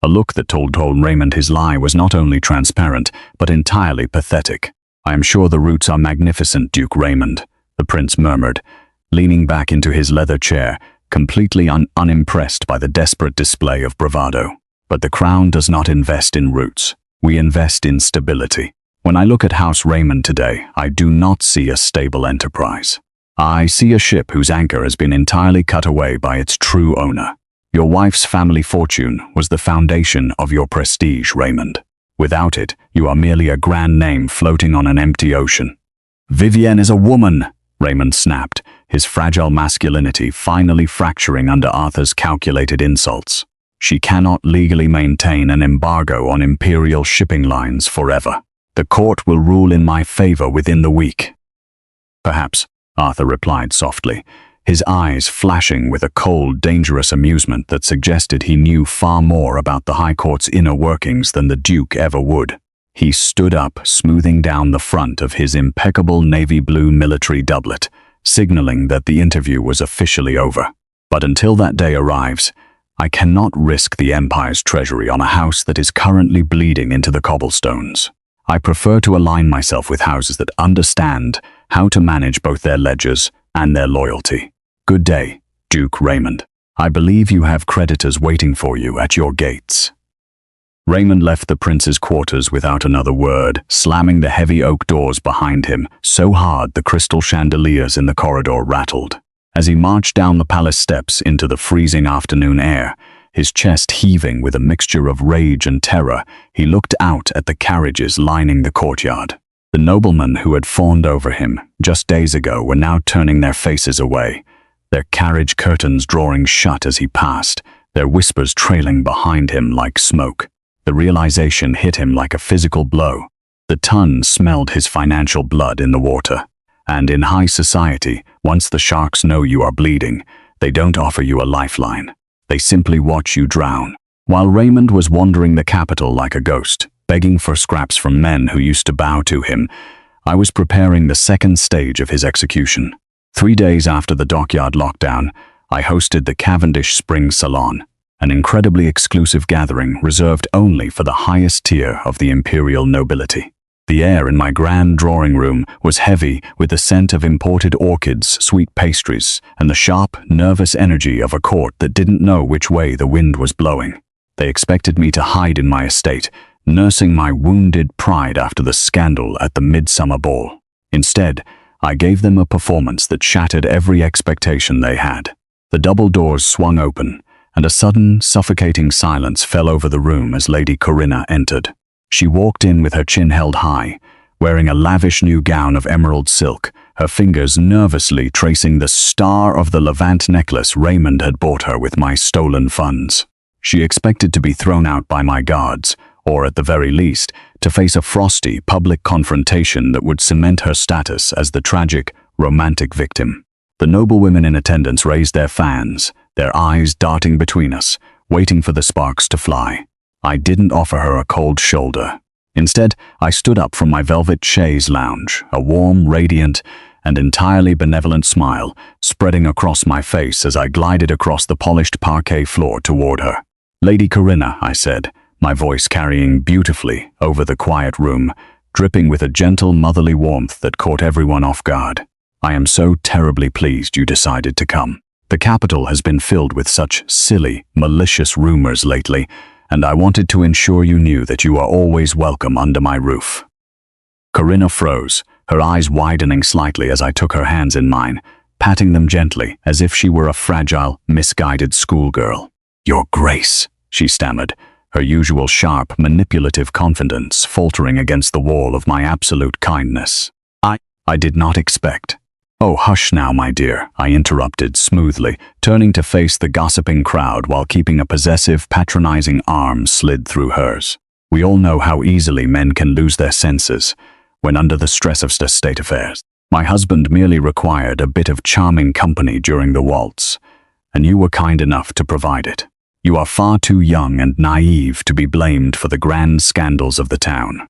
A look that told Raymond his lie was not only transparent, but entirely pathetic. "I am sure the routes are magnificent, Duke Raymond," the prince murmured, leaning back into his leather chair, completely unimpressed by the desperate display of bravado. But the crown does not invest in roots. We invest in stability. When I look at House Raymond today, I do not see a stable enterprise. I see a ship whose anchor has been entirely cut away by its true owner. Your wife's family fortune was the foundation of your prestige, Raymond. Without it, you are merely a grand name floating on an empty ocean. Vivienne is a woman, Raymond snapped, his fragile masculinity finally fracturing under Arthur's calculated insults. She cannot legally maintain an embargo on imperial shipping lines forever. The court will rule in my favor within the week. Perhaps, Arthur replied softly, his eyes flashing with a cold, dangerous amusement that suggested he knew far more about the High Court's inner workings than the Duke ever would. He stood up, smoothing down the front of his impeccable navy blue military doublet, signaling that the interview was officially over. But until that day arrives, I cannot risk the Empire's treasury on a house that is currently bleeding into the cobblestones. I prefer to align myself with houses that understand how to manage both their ledgers and their loyalty. Good day, Duke Raymond. I believe you have creditors waiting for you at your gates. Raymond left the prince's quarters without another word, slamming the heavy oak doors behind him so hard the crystal chandeliers in the corridor rattled. As he marched down the palace steps into the freezing afternoon air, his chest heaving with a mixture of rage and terror, he looked out at the carriages lining the courtyard. The noblemen who had fawned over him just days ago were now turning their faces away, their carriage curtains drawing shut as he passed, their whispers trailing behind him like smoke. The realization hit him like a physical blow. The Tun smelled his financial blood in the water. And in high society, once the sharks know you are bleeding, they don't offer you a lifeline. They simply watch you drown. While Raymond was wandering the capital like a ghost, begging for scraps from men who used to bow to him, I was preparing the second stage of his execution. 3 days after the dockyard lockdown, I hosted the Cavendish Spring Salon, an incredibly exclusive gathering reserved only for the highest tier of the imperial nobility. The air in my grand drawing room was heavy with the scent of imported orchids, sweet pastries, and the sharp, nervous energy of a court that didn't know which way the wind was blowing. They expected me to hide in my estate, nursing my wounded pride after the scandal at the midsummer ball. Instead, I gave them a performance that shattered every expectation they had. The double doors swung open, and a sudden, suffocating silence fell over the room as Lady Corinna entered. She walked in with her chin held high, wearing a lavish new gown of emerald silk, her fingers nervously tracing the star of the Levant necklace Raymond had bought her with my stolen funds. She expected to be thrown out by my guards, or at the very least, to face a frosty, public confrontation that would cement her status as the tragic, romantic victim. The noblewomen in attendance raised their fans, their eyes darting between us, waiting for the sparks to fly. I didn't offer her a cold shoulder. Instead, I stood up from my velvet chaise lounge, a warm, radiant, and entirely benevolent smile spreading across my face as I glided across the polished parquet floor toward her. "Lady Corinna," I said, my voice carrying beautifully over the quiet room, dripping with a gentle motherly warmth that caught everyone off guard. "I am so terribly pleased you decided to come. The capital has been filled with such silly, malicious rumors lately, and I wanted to ensure you knew that you are always welcome under my roof." Corinna froze, her eyes widening slightly as I took her hands in mine, patting them gently as if she were a fragile, misguided schoolgirl. "Your Grace," she stammered, her usual sharp, manipulative confidence faltering against the wall of my absolute kindness. I did not expect." "Oh, hush now, my dear," I interrupted smoothly, turning to face the gossiping crowd while keeping a possessive, patronizing arm slid through hers. "We all know how easily men can lose their senses when under the stress of state affairs. My husband merely required a bit of charming company during the waltz, and you were kind enough to provide it. You are far too young and naive to be blamed for the grand scandals of the town."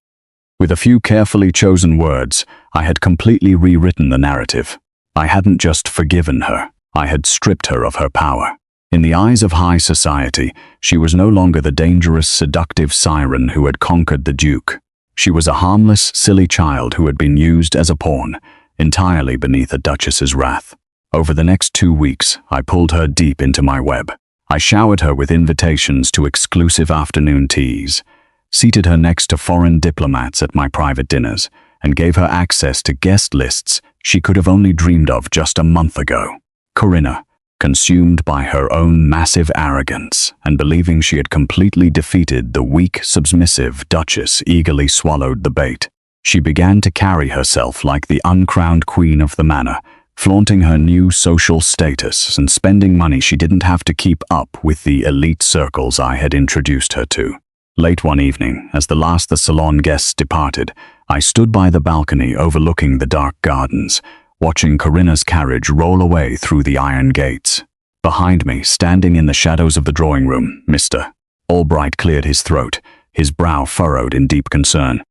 With a few carefully chosen words, I had completely rewritten the narrative. I hadn't just forgiven her, I had stripped her of her power. In the eyes of high society, she was no longer the dangerous, seductive siren who had conquered the Duke. She was a harmless, silly child who had been used as a pawn, entirely beneath a Duchess's wrath. Over the next 2 weeks, I pulled her deep into my web. I showered her with invitations to exclusive afternoon teas, seated her next to foreign diplomats at my private dinners, and gave her access to guest lists she could have only dreamed of just a month ago. Corinna, consumed by her own massive arrogance and believing she had completely defeated the weak, submissive Duchess, eagerly swallowed the bait. She began to carry herself like the uncrowned queen of the manor, flaunting her new social status and spending money she didn't have to keep up with the elite circles I had introduced her to. Late one evening, as the last the salon guests departed, I stood by the balcony overlooking the dark gardens, watching Corinna's carriage roll away through the iron gates. Behind me, standing in the shadows of the drawing room, Mr. Albright cleared his throat, his brow furrowed in deep concern.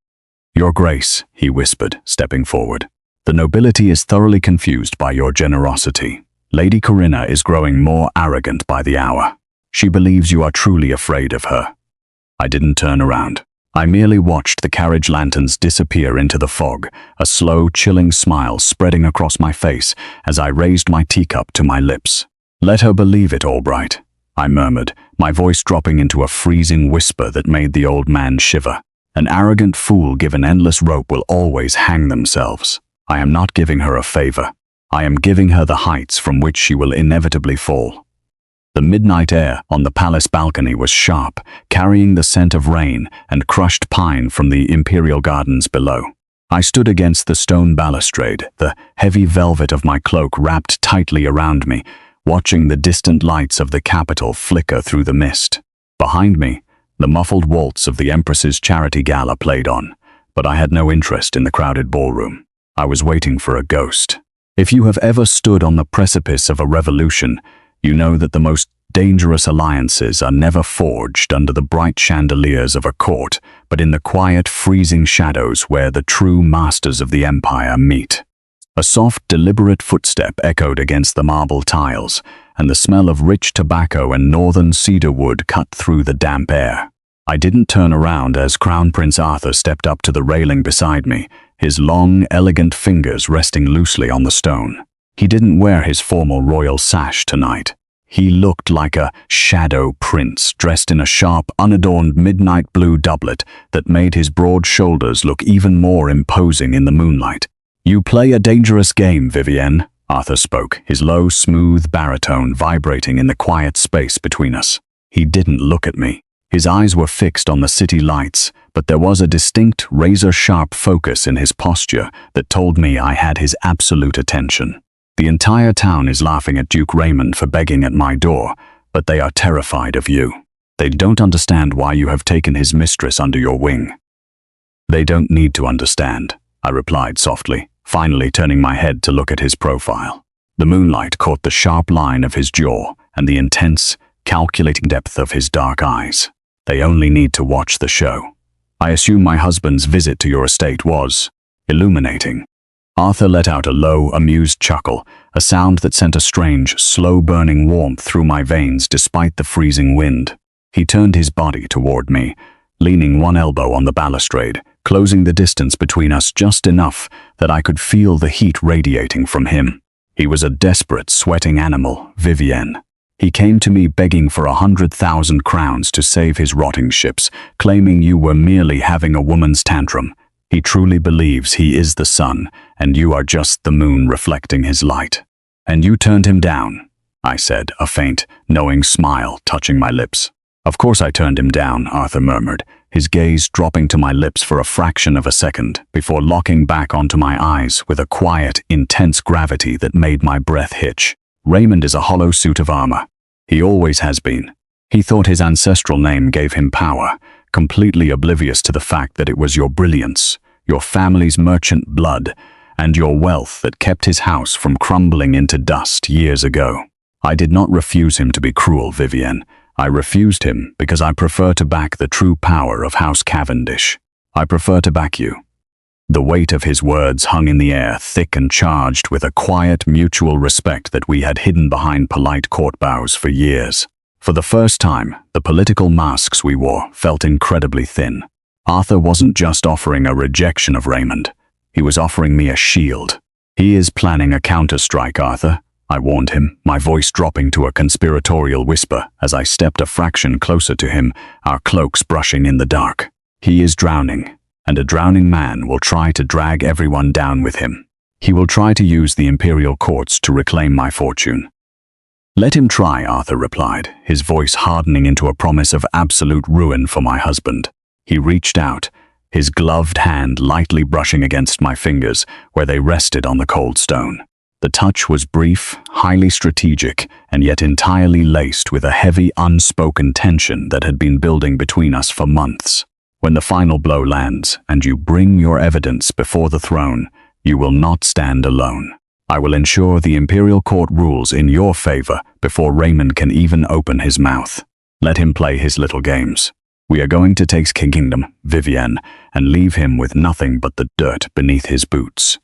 "Your Grace," he whispered, stepping forward. "The nobility is thoroughly confused by your generosity. Lady Corinna is growing more arrogant by the hour. She believes you are truly afraid of her." I didn't turn around. I merely watched the carriage lanterns disappear into the fog, a slow, chilling smile spreading across my face as I raised my teacup to my lips. "Let her believe it, Albright," I murmured, my voice dropping into a freezing whisper that made the old man shiver. "An arrogant fool given endless rope will always hang themselves. I am not giving her a favor. I am giving her the heights from which she will inevitably fall." The midnight air on the palace balcony was sharp, carrying the scent of rain and crushed pine from the imperial gardens below. I stood against the stone balustrade, the heavy velvet of my cloak wrapped tightly around me, watching the distant lights of the capital flicker through the mist. Behind me, the muffled waltz of the Empress's charity gala played on, but I had no interest in the crowded ballroom. I was waiting for a ghost. If you have ever stood on the precipice of a revolution, you know that the most dangerous alliances are never forged under the bright chandeliers of a court, but in the quiet, freezing shadows where the true masters of the empire meet. A soft, deliberate footstep echoed against the marble tiles, and the smell of rich tobacco and northern cedar wood cut through the damp air. I didn't turn around as Crown Prince Arthur stepped up to the railing beside me, his long, elegant fingers resting loosely on the stone. He didn't wear his formal royal sash tonight. He looked like a shadow prince dressed in a sharp, unadorned midnight blue doublet that made his broad shoulders look even more imposing in the moonlight. "You play a dangerous game, Vivienne," Arthur spoke, his low, smooth baritone vibrating in the quiet space between us. He didn't look at me. His eyes were fixed on the city lights, but there was a distinct, razor-sharp focus in his posture that told me I had his absolute attention. "The entire town is laughing at Duke Raymond for begging at my door, but they are terrified of you. They don't understand why you have taken his mistress under your wing." "They don't need to understand," I replied softly, finally turning my head to look at his profile. The moonlight caught the sharp line of his jaw and the intense, calculating depth of his dark eyes. "They only need to watch the show. I assume my husband's visit to your estate was illuminating." Arthur let out a low, amused chuckle, a sound that sent a strange, slow-burning warmth through my veins despite the freezing wind. He turned his body toward me, leaning one elbow on the balustrade, closing the distance between us just enough that I could feel the heat radiating from him. He was a desperate, sweating animal, Vivienne. He came to me begging for 100,000 crowns to save his rotting ships, claiming you were merely having a woman's tantrum. He truly believes he is the sun, and you are just the moon reflecting his light. "And you turned him down," I said, a faint, knowing smile touching my lips. "Of course I turned him down," Arthur murmured, his gaze dropping to my lips for a fraction of a second, before locking back onto my eyes with a quiet, intense gravity that made my breath hitch. "Raymond is a hollow suit of armor. He always has been. He thought his ancestral name gave him power, completely oblivious to the fact that it was your brilliance, your family's merchant blood, and your wealth that kept his house from crumbling into dust years ago. I did not refuse him to be cruel, Vivienne. I refused him because I prefer to back the true power of House Cavendish. I prefer to back you." The weight of his words hung in the air, thick and charged with a quiet, mutual respect that we had hidden behind polite court bows for years. For the first time, the political masks we wore felt incredibly thin. Arthur wasn't just offering a rejection of Raymond. He was offering me a shield. "He is planning a counterstrike, Arthur," I warned him, my voice dropping to a conspiratorial whisper as I stepped a fraction closer to him, our cloaks brushing in the dark. He is drowning, and a drowning man will try to drag everyone down with him. He will try to use the imperial courts to reclaim my fortune. Let him try, Arthur replied, his voice hardening into a promise of absolute ruin for my husband. He reached out, his gloved hand lightly brushing against my fingers where they rested on the cold stone. The touch was brief, highly strategic, and yet entirely laced with a heavy, unspoken tension that had been building between us for months. When the final blow lands, and you bring your evidence before the throne, you will not stand alone. I will ensure the imperial court rules in your favor before Raymond can even open his mouth. Let him play his little games. We are going to take Kingdom, Vivienne, and leave him with nothing but the dirt beneath his boots.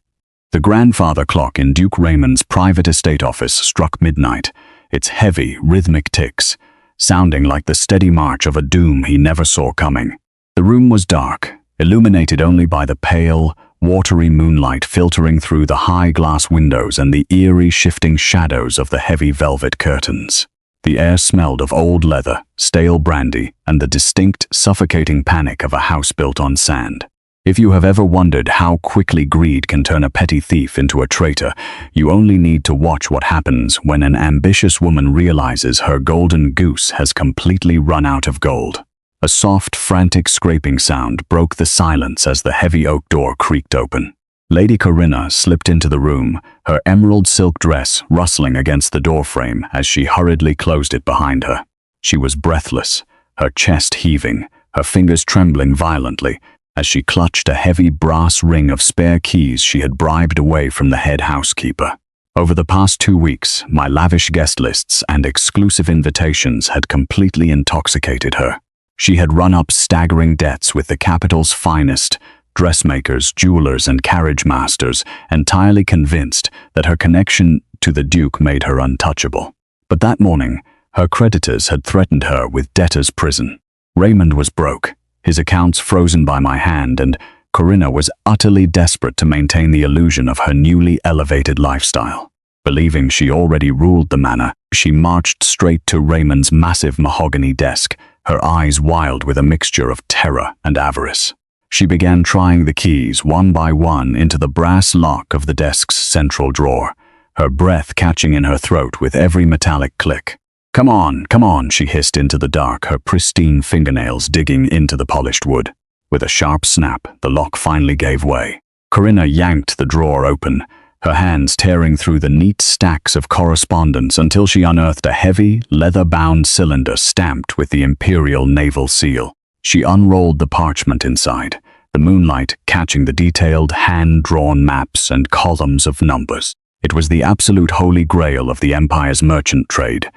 The grandfather clock in Duke Raymond's private estate office struck midnight, its heavy, rhythmic ticks, sounding like the steady march of a doom he never saw coming. The room was dark, illuminated only by the pale, watery moonlight filtering through the high glass windows and the eerie shifting shadows of the heavy velvet curtains. The air smelled of old leather, stale brandy, and the distinct, suffocating panic of a house built on sand. If you have ever wondered how quickly greed can turn a petty thief into a traitor, you only need to watch what happens when an ambitious woman realizes her golden goose has completely run out of gold. A soft, frantic scraping sound broke the silence as the heavy oak door creaked open. Lady Corinna slipped into the room, her emerald silk dress rustling against the doorframe as she hurriedly closed it behind her. She was breathless, her chest heaving, her fingers trembling violently, as she clutched a heavy brass ring of spare keys she had bribed away from the head housekeeper. Over the past 2 weeks, my lavish guest lists and exclusive invitations had completely intoxicated her. She had run up staggering debts with the capital's finest, dressmakers, jewelers, and carriage masters, entirely convinced that her connection to the Duke made her untouchable. But that morning, her creditors had threatened her with debtor's prison. Raymond was broke, his accounts frozen by my hand, and Corinna was utterly desperate to maintain the illusion of her newly elevated lifestyle. Believing she already ruled the manor, she marched straight to Raymond's massive mahogany desk, her eyes wild with a mixture of terror and avarice. She began trying the keys one by one into the brass lock of the desk's central drawer, her breath catching in her throat with every metallic click. Come on, she hissed into the dark, her pristine fingernails digging into the polished wood. With a sharp snap, the lock finally gave way. Corinna yanked the drawer open, her hands tearing through the neat stacks of correspondence until she unearthed a heavy, leather-bound cylinder stamped with the imperial naval seal. She unrolled the parchment inside, the moonlight catching the detailed, hand-drawn maps and columns of numbers. It was the absolute holy grail of the Empire's merchant trade.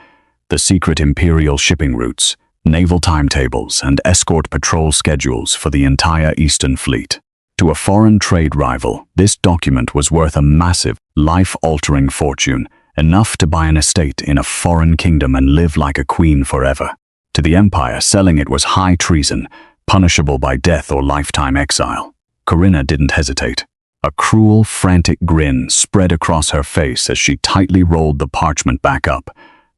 The secret imperial shipping routes, naval timetables, and escort patrol schedules for the entire Eastern Fleet. To a foreign trade rival, this document was worth a massive, life-altering fortune, enough to buy an estate in a foreign kingdom and live like a queen forever. To the Empire, selling it was high treason, punishable by death or lifetime exile. Corinna didn't hesitate. A cruel, frantic grin spread across her face as she tightly rolled the parchment back up,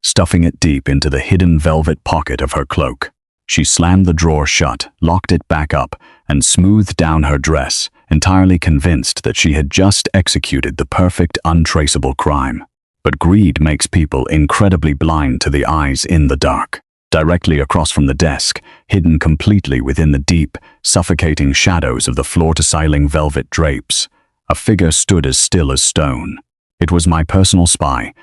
stuffing it deep into the hidden velvet pocket of her cloak. She slammed the drawer shut, locked it back up, and smoothed down her dress, entirely convinced that she had just executed the perfect, untraceable crime. But greed makes people incredibly blind to the eyes in the dark. Directly across from the desk, hidden completely within the deep, suffocating shadows of the floor-to-ceiling velvet drapes, a figure stood as still as stone. It was my personal spy,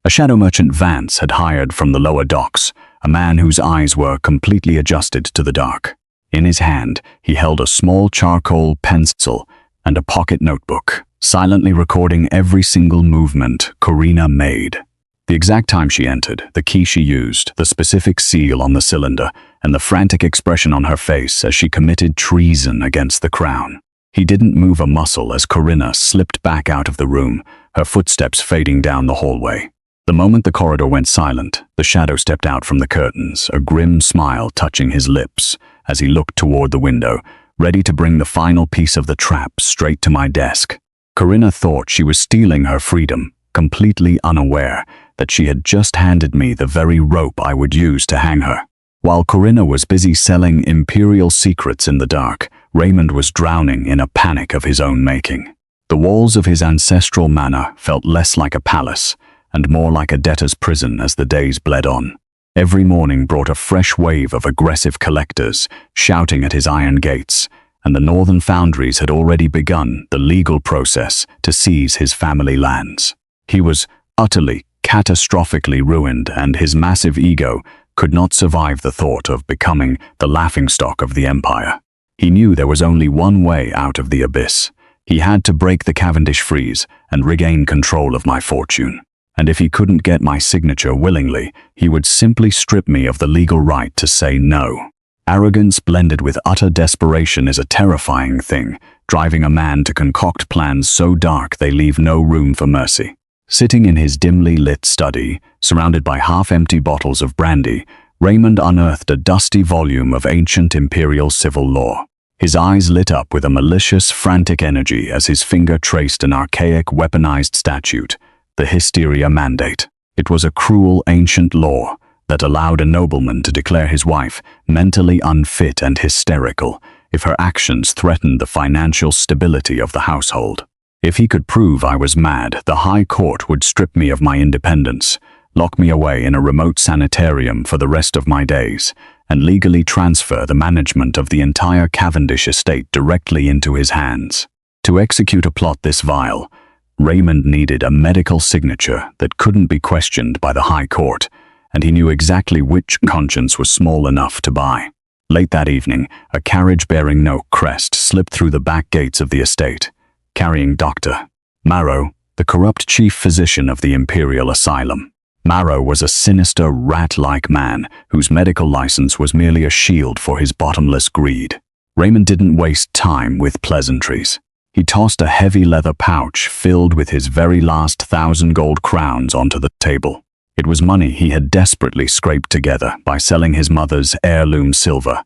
a shadow merchant Vance had hired from the lower docks, a man whose eyes were completely adjusted to the dark. In his hand, he held a small charcoal pencil and a pocket notebook, silently recording every single movement Corinna made. The exact time she entered, the key she used, the specific seal on the cylinder, and the frantic expression on her face as she committed treason against the crown. He didn't move a muscle as Corinna slipped back out of the room, her footsteps fading down the hallway. The moment the corridor went silent, the shadow stepped out from the curtains, a grim smile touching his lips as he looked toward the window, ready to bring the final piece of the trap straight to my desk. Corinna thought she was stealing her freedom, completely unaware that she had just handed me the very rope I would use to hang her. While Corinna was busy selling imperial secrets in the dark, Raymond was drowning in a panic of his own making. The walls of his ancestral manor felt less like a palace and more like a debtor's prison as the days bled on. Every morning brought a fresh wave of aggressive collectors shouting at his iron gates, and the northern foundries had already begun the legal process to seize his family lands. He was utterly, catastrophically ruined, and his massive ego could not survive the thought of becoming the laughingstock of the empire. He knew there was only one way out of the abyss. He had to break the Cavendish freeze and regain control of my fortune. And if he couldn't get my signature willingly, he would simply strip me of the legal right to say no. Arrogance blended with utter desperation is a terrifying thing, driving a man to concoct plans so dark they leave no room for mercy. Sitting in his dimly lit study, surrounded by half-empty bottles of brandy, Raymond unearthed a dusty volume of ancient imperial civil law. His eyes lit up with a malicious, frantic energy as his finger traced an archaic, weaponized statute, the Hysteria Mandate. It was a cruel, ancient law that allowed a nobleman to declare his wife mentally unfit and hysterical if her actions threatened the financial stability of the household. If he could prove I was mad, the High Court would strip me of my independence, lock me away in a remote sanitarium for the rest of my days, and legally transfer the management of the entire Cavendish estate directly into his hands. To execute a plot this vile, Raymond needed a medical signature that couldn't be questioned by the High Court, and he knew exactly which conscience was small enough to buy. Late that evening, a carriage bearing no crest slipped through the back gates of the estate, carrying Dr. Marrow, the corrupt chief physician of the Imperial Asylum. Marrow was a sinister, rat-like man whose medical license was merely a shield for his bottomless greed. Raymond didn't waste time with pleasantries. He tossed a heavy leather pouch filled with his very last 1,000 gold crowns onto the table. It was money he had desperately scraped together by selling his mother's heirloom silver,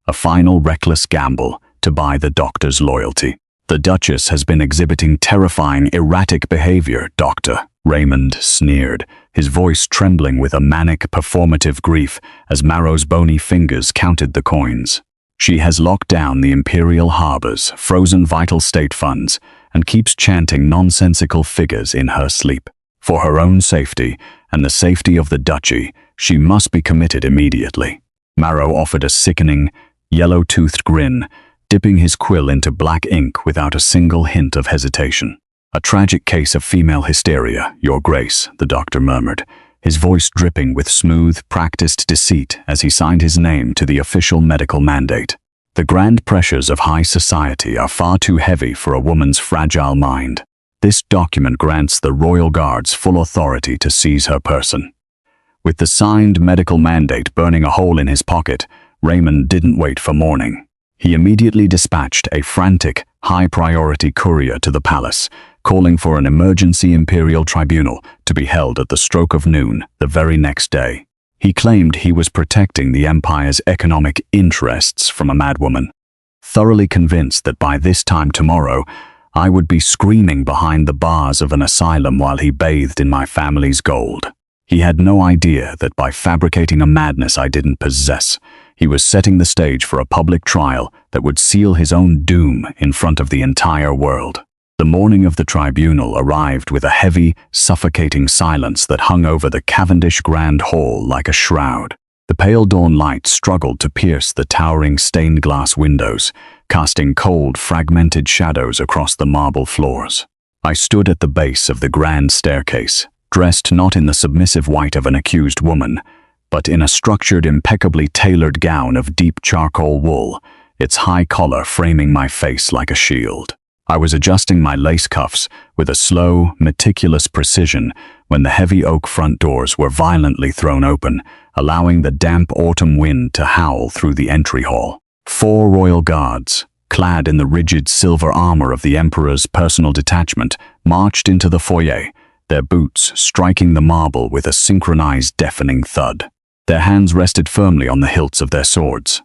a final reckless gamble to buy the doctor's loyalty. "The Duchess has been exhibiting terrifying, erratic behavior, Doctor," Raymond sneered, his voice trembling with a manic, performative grief as Marrow's bony fingers counted the coins. "She has locked down the imperial harbors, frozen vital state funds, and keeps chanting nonsensical figures in her sleep. For her own safety and the safety of the duchy, she must be committed immediately." Marrow offered a sickening, yellow-toothed grin, dipping his quill into black ink without a single hint of hesitation. "A tragic case of female hysteria, Your Grace," the doctor murmured, his voice dripping with smooth, practiced deceit as he signed his name to the official medical mandate. "The grand pressures of high society are far too heavy for a woman's fragile mind. This document grants the royal guards full authority to seize her person." With the signed medical mandate burning a hole in his pocket, Raymond didn't wait for morning. He immediately dispatched a frantic, high-priority courier to the palace, calling for an emergency imperial tribunal to be held at the stroke of noon the very next day. He claimed he was protecting the empire's economic interests from a madwoman, thoroughly convinced that by this time tomorrow, I would be screaming behind the bars of an asylum while he bathed in my family's gold. He had no idea that by fabricating a madness I didn't possess, he was setting the stage for a public trial that would seal his own doom in front of the entire world. The morning of the tribunal arrived with a heavy, suffocating silence that hung over the Cavendish Grand Hall like a shroud. The pale dawn light struggled to pierce the towering stained glass windows, casting cold, fragmented shadows across the marble floors. I stood at the base of the grand staircase, dressed not in the submissive white of an accused woman, but in a structured, impeccably tailored gown of deep charcoal wool, its high collar framing my face like a shield. I was adjusting my lace cuffs with a slow, meticulous precision when the heavy oak front doors were violently thrown open, allowing the damp autumn wind to howl through the entry hall. 4 royal guards, clad in the rigid silver armor of the Emperor's personal detachment, marched into the foyer, their boots striking the marble with a synchronized, deafening thud. Their hands rested firmly on the hilts of their swords.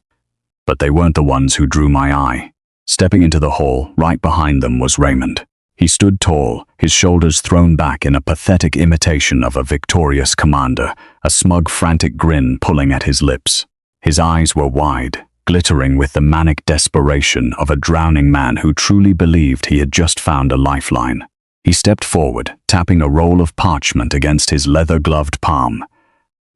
But they weren't the ones who drew my eye. Stepping into the hall, right behind them was Raymond. He stood tall, his shoulders thrown back in a pathetic imitation of a victorious commander, a smug, frantic grin pulling at his lips. His eyes were wide, glittering with the manic desperation of a drowning man who truly believed he had just found a lifeline. He stepped forward, tapping a roll of parchment against his leather-gloved palm.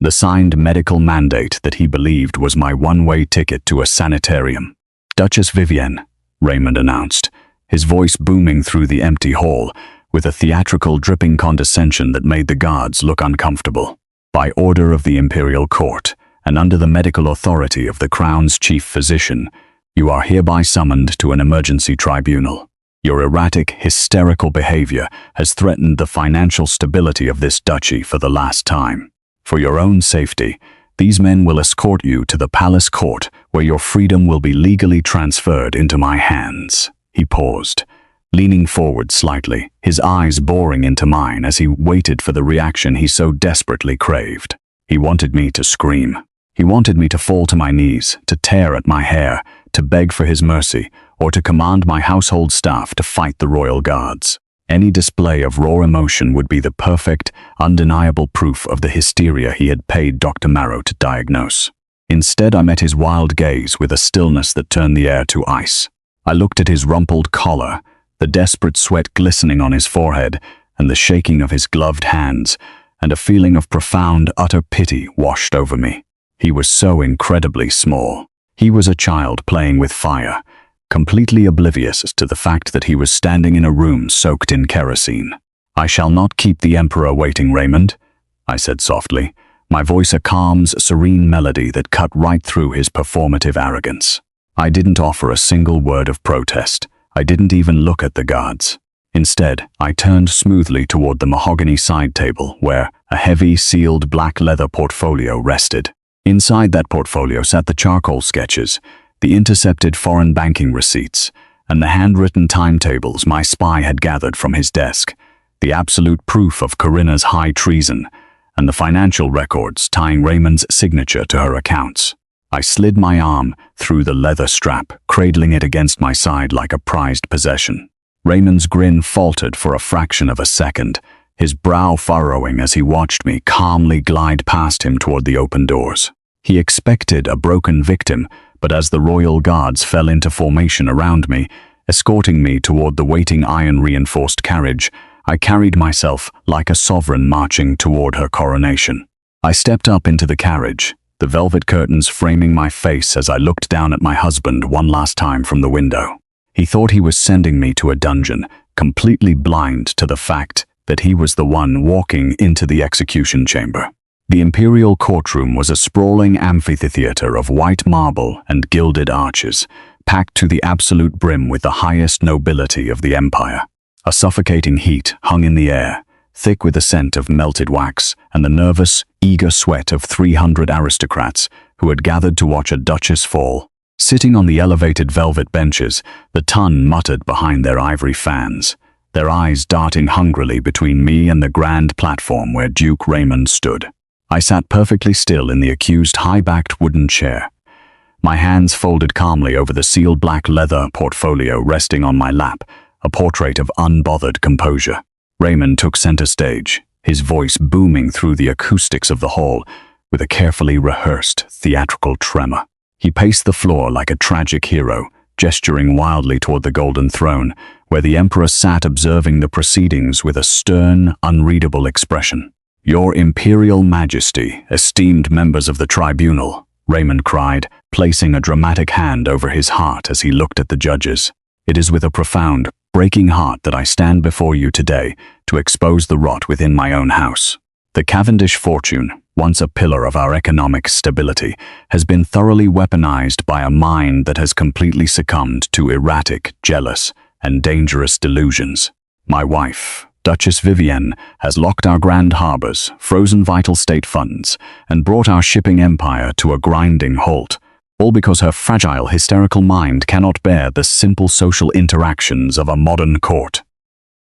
The signed medical mandate that he believed was my one-way ticket to a sanitarium. "Duchess Vivienne," Raymond announced, his voice booming through the empty hall, with a theatrical dripping condescension that made the guards look uncomfortable. "By order of the imperial court, and under the medical authority of the crown's chief physician, you are hereby summoned to an emergency tribunal. Your erratic, hysterical behavior has threatened the financial stability of this duchy for the last time. For your own safety, these men will escort you to the palace court, where your freedom will be legally transferred into my hands." He paused, leaning forward slightly, his eyes boring into mine as he waited for the reaction he so desperately craved. He wanted me to scream. He wanted me to fall to my knees, to tear at my hair, to beg for his mercy, or to command my household staff to fight the royal guards. Any display of raw emotion would be the perfect, undeniable proof of the hysteria he had paid Dr. Marrow to diagnose. Instead, I met his wild gaze with a stillness that turned the air to ice. I looked at his rumpled collar, the desperate sweat glistening on his forehead, and the shaking of his gloved hands, and a feeling of profound, utter pity washed over me. He was so incredibly small. He was a child playing with fire, completely oblivious to the fact that he was standing in a room soaked in kerosene. "I shall not keep the Emperor waiting, Raymond," I said softly, my voice a calm's serene melody that cut right through his performative arrogance. I didn't offer a single word of protest. I didn't even look at the guards. Instead, I turned smoothly toward the mahogany side table where a heavy, sealed black leather portfolio rested. Inside that portfolio sat the charcoal sketches, the intercepted foreign banking receipts, and the handwritten timetables my spy had gathered from his desk, the absolute proof of Corinna's high treason, and the financial records tying Raymond's signature to her accounts. I slid my arm through the leather strap, cradling it against my side like a prized possession. Raymond's grin faltered for a fraction of a second, his brow furrowing as he watched me calmly glide past him toward the open doors. He expected a broken victim, but as the royal guards fell into formation around me, escorting me toward the waiting iron-reinforced carriage, I carried myself like a sovereign marching toward her coronation. I stepped up into the carriage, the velvet curtains framing my face as I looked down at my husband one last time from the window. He thought he was sending me to a dungeon, completely blind to the fact that he was the one walking into the execution chamber. The imperial courtroom was a sprawling amphitheater of white marble and gilded arches, packed to the absolute brim with the highest nobility of the empire. A suffocating heat hung in the air, thick with the scent of melted wax and the nervous, eager sweat of 300 aristocrats who had gathered to watch a duchess fall. Sitting on the elevated velvet benches, the ton muttered behind their ivory fans, their eyes darting hungrily between me and the grand platform where Duke Raymond stood. I sat perfectly still in the accused high-backed wooden chair, my hands folded calmly over the sealed black leather portfolio resting on my lap, a portrait of unbothered composure. Raymond took center stage, his voice booming through the acoustics of the hall with a carefully rehearsed theatrical tremor. He paced the floor like a tragic hero, gesturing wildly toward the golden throne, where the emperor sat observing the proceedings with a stern, unreadable expression. "Your imperial majesty, esteemed members of the tribunal," Raymond cried, placing a dramatic hand over his heart as he looked at the judges. "It is with a profound, breaking heart that I stand before you today to expose the rot within my own house. The Cavendish fortune, once a pillar of our economic stability, has been thoroughly weaponized by a mind that has completely succumbed to erratic, jealous, and dangerous delusions. My wife, Duchess Vivienne, has locked our grand harbors, frozen vital state funds, and brought our shipping empire to a grinding halt, all because her fragile, hysterical mind cannot bear the simple social interactions of a modern court."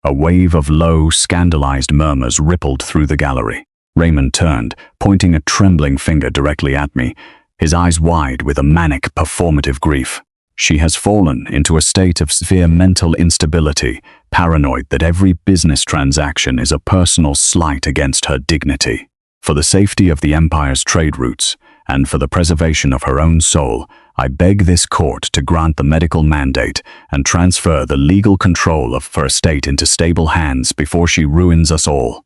A wave of low, scandalized murmurs rippled through the gallery. Raymond turned, pointing a trembling finger directly at me, his eyes wide with a manic, performative grief. "She has fallen into a state of severe mental instability paranoid that every business transaction is a personal slight against her dignity. For the safety of the empire's trade routes, and for the preservation of her own soul, I beg this court to grant the medical mandate and transfer the legal control of her estate into stable hands before she ruins us all.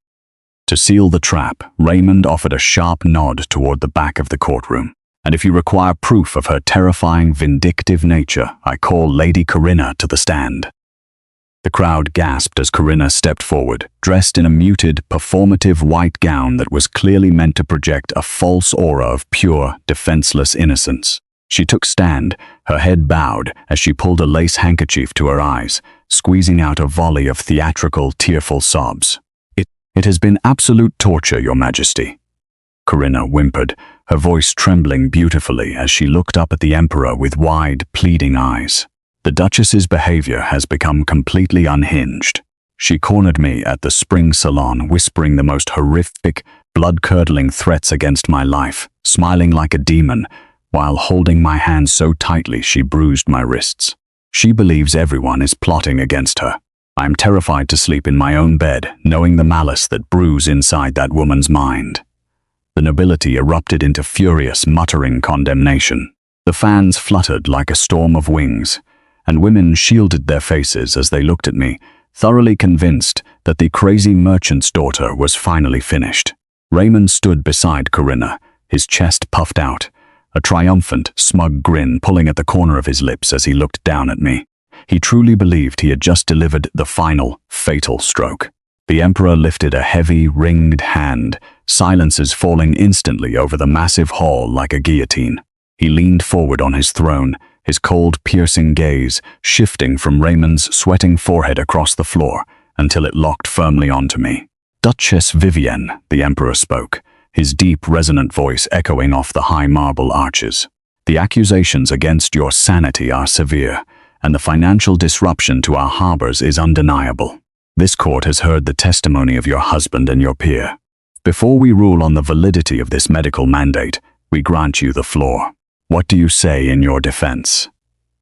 To seal the trap, Raymond offered a sharp nod toward the back of the courtroom. And if you require proof of her terrifying, vindictive nature, I call Lady Corinna to the stand. The crowd gasped as Corinna stepped forward, dressed in a muted, performative white gown that was clearly meant to project a false aura of pure, defenseless innocence. She took stand, her head bowed as she pulled a lace handkerchief to her eyes, squeezing out a volley of theatrical, tearful sobs. It has been absolute torture, Your Majesty." Corinna whimpered, her voice trembling beautifully as she looked up at the Emperor with wide, pleading eyes. The Duchess's behavior has become completely unhinged. She cornered me at the spring salon, whispering the most horrific, blood-curdling threats against my life, smiling like a demon, while holding my hand so tightly she bruised my wrists. She believes everyone is plotting against her. I am terrified to sleep in my own bed, knowing the malice that brews inside that woman's mind. The nobility erupted into furious, muttering condemnation. The fans fluttered like a storm of wings, and women shielded their faces as they looked at me, thoroughly convinced that the crazy merchant's daughter was finally finished. Raymond stood beside Corinna, his chest puffed out, a triumphant, smug grin pulling at the corner of his lips as he looked down at me. He truly believed he had just delivered the final, fatal stroke. The Emperor lifted a heavy, ringed hand, silences falling instantly over the massive hall like a guillotine. He leaned forward on his throne, his cold, piercing gaze shifting from Raymond's sweating forehead across the floor until it locked firmly onto me. "Duchess Vivienne," the Emperor spoke, his deep, resonant voice echoing off the high marble arches. "The accusations against your sanity are severe, and the financial disruption to our harbors is undeniable. This court has heard the testimony of your husband and your peer. Before we rule on the validity of this medical mandate, we grant you the floor. What do you say in your defense?"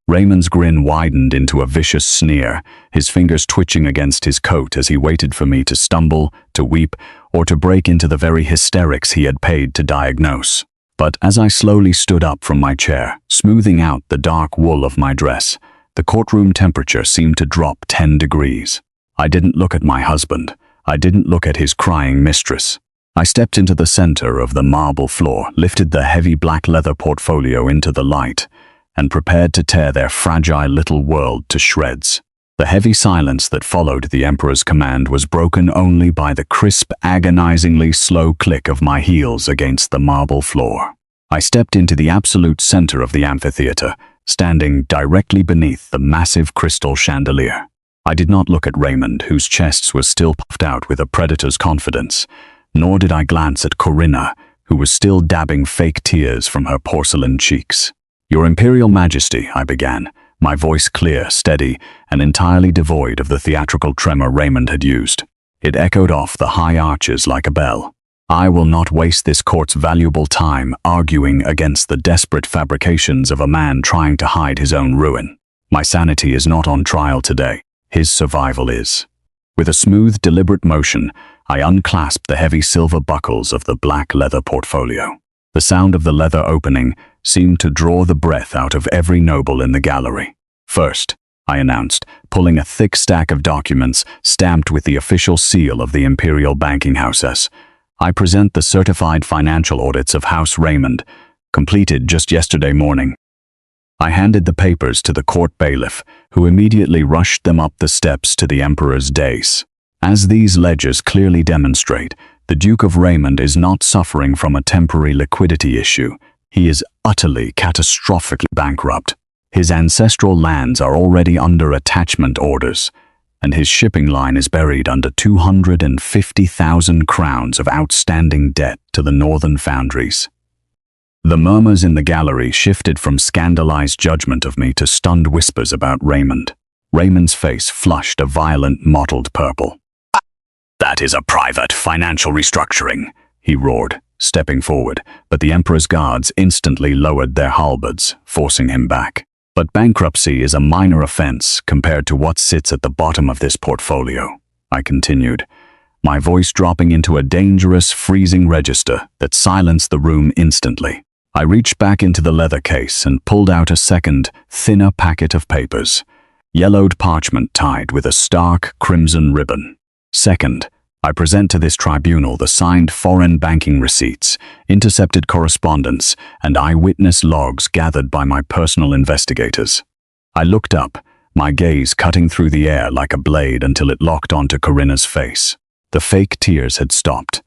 Raymond's grin widened into a vicious sneer, his fingers twitching against his coat as he waited for me to stumble, to weep, or to break into the very hysterics he had paid to diagnose. But as I slowly stood up from my chair, smoothing out the dark wool of my dress, the courtroom temperature seemed to drop 10 degrees. I didn't look at my husband. I didn't look at his crying mistress. I stepped into the center of the marble floor, lifted the heavy black leather portfolio into the light, and prepared to tear their fragile little world to shreds. The heavy silence that followed the Emperor's command was broken only by the crisp, agonizingly slow click of my heels against the marble floor. I stepped into the absolute center of the amphitheater, standing directly beneath the massive crystal chandelier. I did not look at Raymond, whose chest was still puffed out with a predator's confidence, nor did I glance at Corinna, who was still dabbing fake tears from her porcelain cheeks. "Your Imperial Majesty," I began, my voice clear, steady, and entirely devoid of the theatrical tremor Raymond had used. It echoed off the high arches like a bell. "I will not waste this court's valuable time arguing against the desperate fabrications of a man trying to hide his own ruin. My sanity is not on trial today. His survival is." With a smooth, deliberate motion, I unclasped the heavy silver buckles of the black leather portfolio. The sound of the leather opening seemed to draw the breath out of every noble in the gallery. "First," I announced, pulling a thick stack of documents stamped with the official seal of the Imperial Banking Houses, "I present the certified financial audits of House Raymond, completed just yesterday morning." I handed the papers to the court bailiff, who immediately rushed them up the steps to the Emperor's dais. As these ledgers clearly demonstrate, the Duke of Raymond is not suffering from a temporary liquidity issue. He is utterly, catastrophically bankrupt. His ancestral lands are already under attachment orders, and his shipping line is buried under 250,000 crowns of outstanding debt to the northern foundries. The murmurs in the gallery shifted from scandalized judgment of me to stunned whispers about Raymond. Raymond's face flushed a violent, mottled purple. "That is a private financial restructuring," he roared, stepping forward, but the Emperor's guards instantly lowered their halberds, forcing him back. But bankruptcy is a minor offense compared to what sits at the bottom of this portfolio, I continued, my voice dropping into a dangerous, freezing register that silenced the room instantly. I reached back into the leather case and pulled out a second, thinner packet of papers, yellowed parchment tied with a stark crimson ribbon. Second, I present to this tribunal the signed foreign banking receipts, intercepted correspondence, and eyewitness logs gathered by my personal investigators. I looked up, my gaze cutting through the air like a blade until it locked onto Corinna's face. The fake tears had stopped.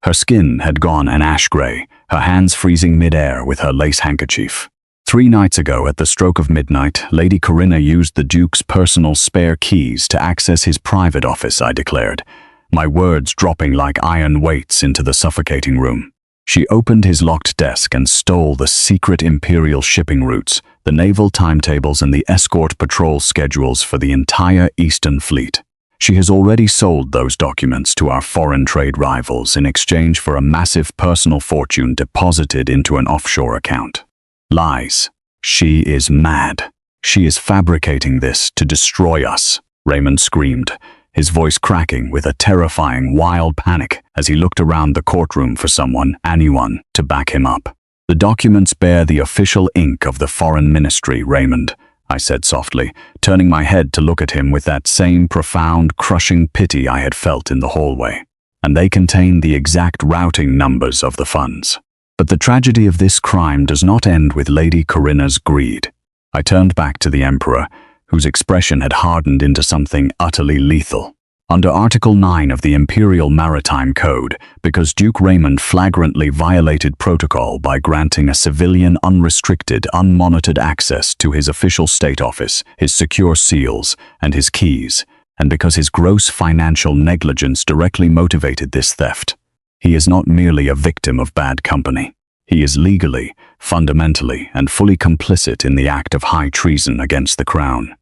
Her skin had gone an ash gray, her hands freezing mid-air with her lace handkerchief. 3 nights ago, at the stroke of midnight, Lady Corinna used the Duke's personal spare keys to access his private office, I declared, my words dropping like iron weights into the suffocating room. She opened his locked desk and stole the secret imperial shipping routes, the naval timetables and the escort patrol schedules for the entire Eastern Fleet. She has already sold those documents to our foreign trade rivals in exchange for a massive personal fortune deposited into an offshore account. Lies. She is mad. She is fabricating this to destroy us, Raymond screamed, his voice cracking with a terrifying, wild panic as he looked around the courtroom for someone, anyone, to back him up. The documents bear the official ink of the foreign ministry, Raymond, I said softly, turning my head to look at him with that same profound, crushing pity I had felt in the hallway. And they contain the exact routing numbers of the funds. But the tragedy of this crime does not end with Lady Corinna's greed. I turned back to the Emperor, whose expression had hardened into something utterly lethal. Under Article 9 of the Imperial Maritime Code, because Duke Raymond flagrantly violated protocol by granting a civilian unrestricted, unmonitored access to his official state office, his secure seals, and his keys, and because his gross financial negligence directly motivated this theft, he is not merely a victim of bad company. He is legally, fundamentally, and fully complicit in the act of high treason against the crown.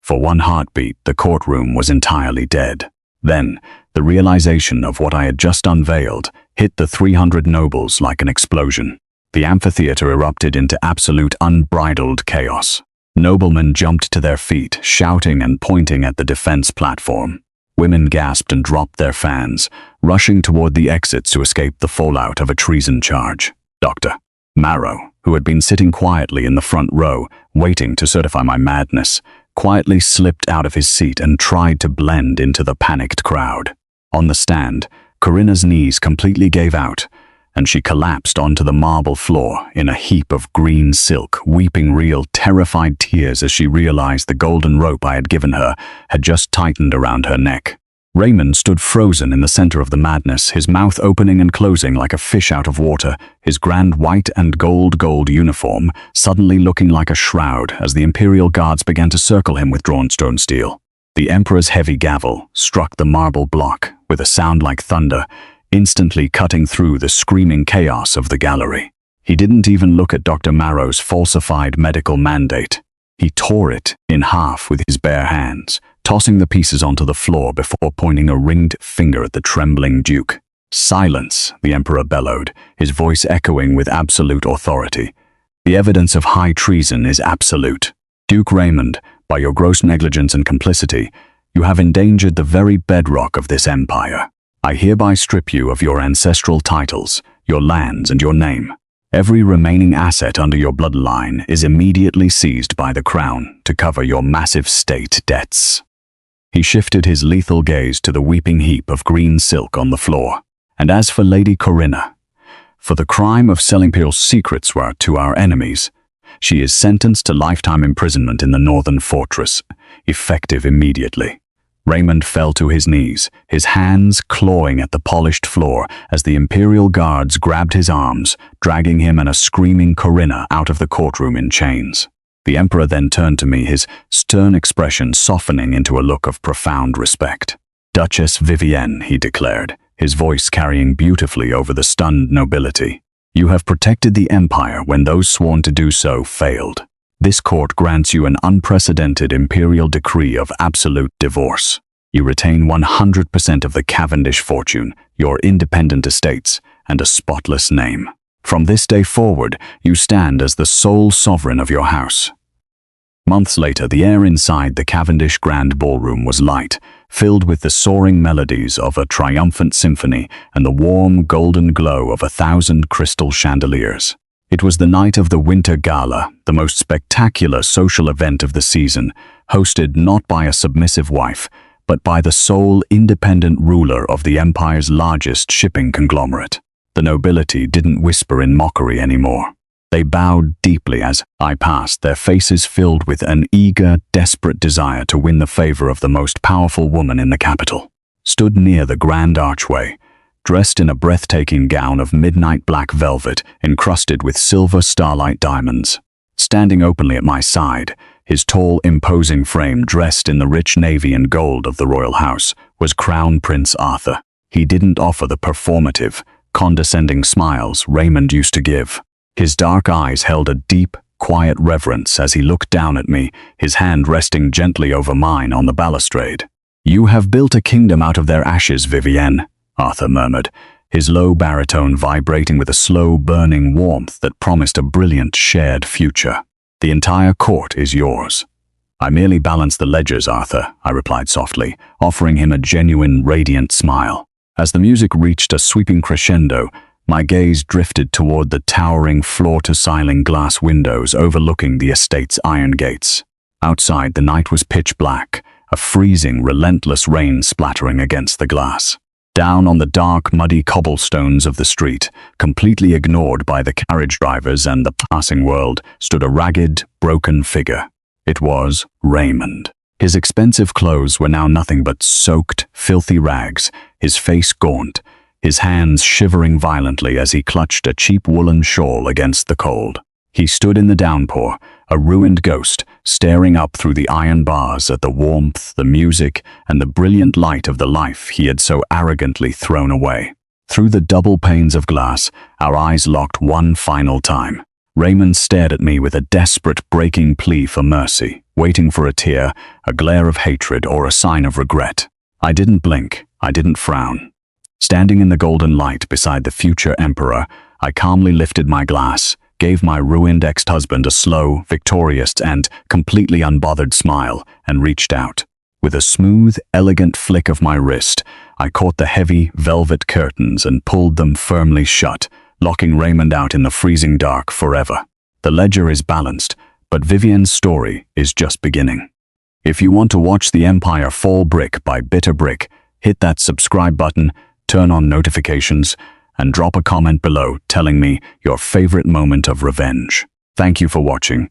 For one heartbeat, the courtroom was entirely dead. Then, the realization of what I had just unveiled hit the 300 nobles like an explosion. The amphitheater erupted into absolute unbridled chaos. Noblemen jumped to their feet, shouting and pointing at the defense platform. Women gasped and dropped their fans, rushing toward the exits to escape the fallout of a treason charge. Dr. Marrow, who had been sitting quietly in the front row, waiting to certify my madness, quietly slipped out of his seat and tried to blend into the panicked crowd. On the stand, Corinna's knees completely gave out, and she collapsed onto the marble floor in a heap of green silk, weeping real terrified tears as she realized the golden rope I had given her had just tightened around her neck. Raymond stood frozen in the center of the madness, his mouth opening and closing like a fish out of water, his grand white and gold uniform suddenly looking like a shroud as the Imperial guards began to circle him with drawn stone steel. The Emperor's heavy gavel struck the marble block with a sound like thunder, instantly cutting through the screaming chaos of the gallery. He didn't even look at Dr. Marrow's falsified medical mandate. He tore it in half with his bare hands, tossing the pieces onto the floor before pointing a ringed finger at the trembling Duke. "Silence," the Emperor bellowed, his voice echoing with absolute authority. "The evidence of high treason is absolute. Duke Raymond, by your gross negligence and complicity, you have endangered the very bedrock of this empire. I hereby strip you of your ancestral titles, your lands, and your name. Every remaining asset under your bloodline is immediately seized by the crown to cover your massive state debts." He shifted his lethal gaze to the weeping heap of green silk on the floor. "And as for Lady Corinna, for the crime of selling imperial secrets to our enemies, she is sentenced to lifetime imprisonment in the northern fortress, effective immediately." Raymond fell to his knees, his hands clawing at the polished floor as the Imperial guards grabbed his arms, dragging him and a screaming Corinna out of the courtroom in chains. The Emperor then turned to me, his stern expression softening into a look of profound respect. "Duchess Vivienne," he declared, his voice carrying beautifully over the stunned nobility, "you have protected the empire when those sworn to do so failed. This court grants you an unprecedented imperial decree of absolute divorce. You retain 100% of the Cavendish fortune, your independent estates, and a spotless name. From this day forward, you stand as the sole sovereign of your house." Months later, the air inside the Cavendish Grand Ballroom was light, filled with the soaring melodies of a triumphant symphony and the warm, golden glow of 1,000 crystal chandeliers. It was the night of the Winter Gala, the most spectacular social event of the season, hosted not by a submissive wife, but by the sole independent ruler of the empire's largest shipping conglomerate. The nobility didn't whisper in mockery anymore. They bowed deeply as I passed, their faces filled with an eager, desperate desire to win the favor of the most powerful woman in the capital. Stood near the grand archway, dressed in a breathtaking gown of midnight black velvet encrusted with silver starlight diamonds. Standing openly at my side, his tall, imposing frame dressed in the rich navy and gold of the royal house, was Crown Prince Arthur. He didn't offer the performative, condescending smiles Raymond used to give. His dark eyes held a deep, quiet reverence as he looked down at me, his hand resting gently over mine on the balustrade. "You have built a kingdom out of their ashes, Vivienne," Arthur murmured, his low baritone vibrating with a slow, burning warmth that promised a brilliant, shared future. "The entire court is yours." "I merely balance the ledgers, Arthur," I replied softly, offering him a genuine, radiant smile. As the music reached a sweeping crescendo, my gaze drifted toward the towering floor-to-ceiling glass windows overlooking the estate's iron gates. Outside, the night was pitch black, a freezing, relentless rain splattering against the glass. Down on the dark, muddy cobblestones of the street, completely ignored by the carriage drivers and the passing world, stood a ragged, broken figure. It was Raymond. His expensive clothes were now nothing but soaked, filthy rags, his face gaunt, his hands shivering violently as he clutched a cheap woolen shawl against the cold. He stood in the downpour, a ruined ghost, staring up through the iron bars at the warmth, the music, and the brilliant light of the life he had so arrogantly thrown away. Through the double panes of glass, our eyes locked one final time. Raymond stared at me with a desperate, breaking plea for mercy, waiting for a tear, a glare of hatred, or a sign of regret. I didn't blink, I didn't frown. Standing in the golden light beside the future emperor, I calmly lifted my glass, gave my ruined ex-husband a slow, victorious, and completely unbothered smile, and reached out. With a smooth, elegant flick of my wrist, I caught the heavy, velvet curtains and pulled them firmly shut, locking Raymond out in the freezing dark forever. The ledger is balanced, but Vivienne's story is just beginning. If you want to watch the empire fall brick by bit or brick, hit that subscribe button, turn on notifications, and drop a comment below telling me your favorite moment of revenge. Thank you for watching.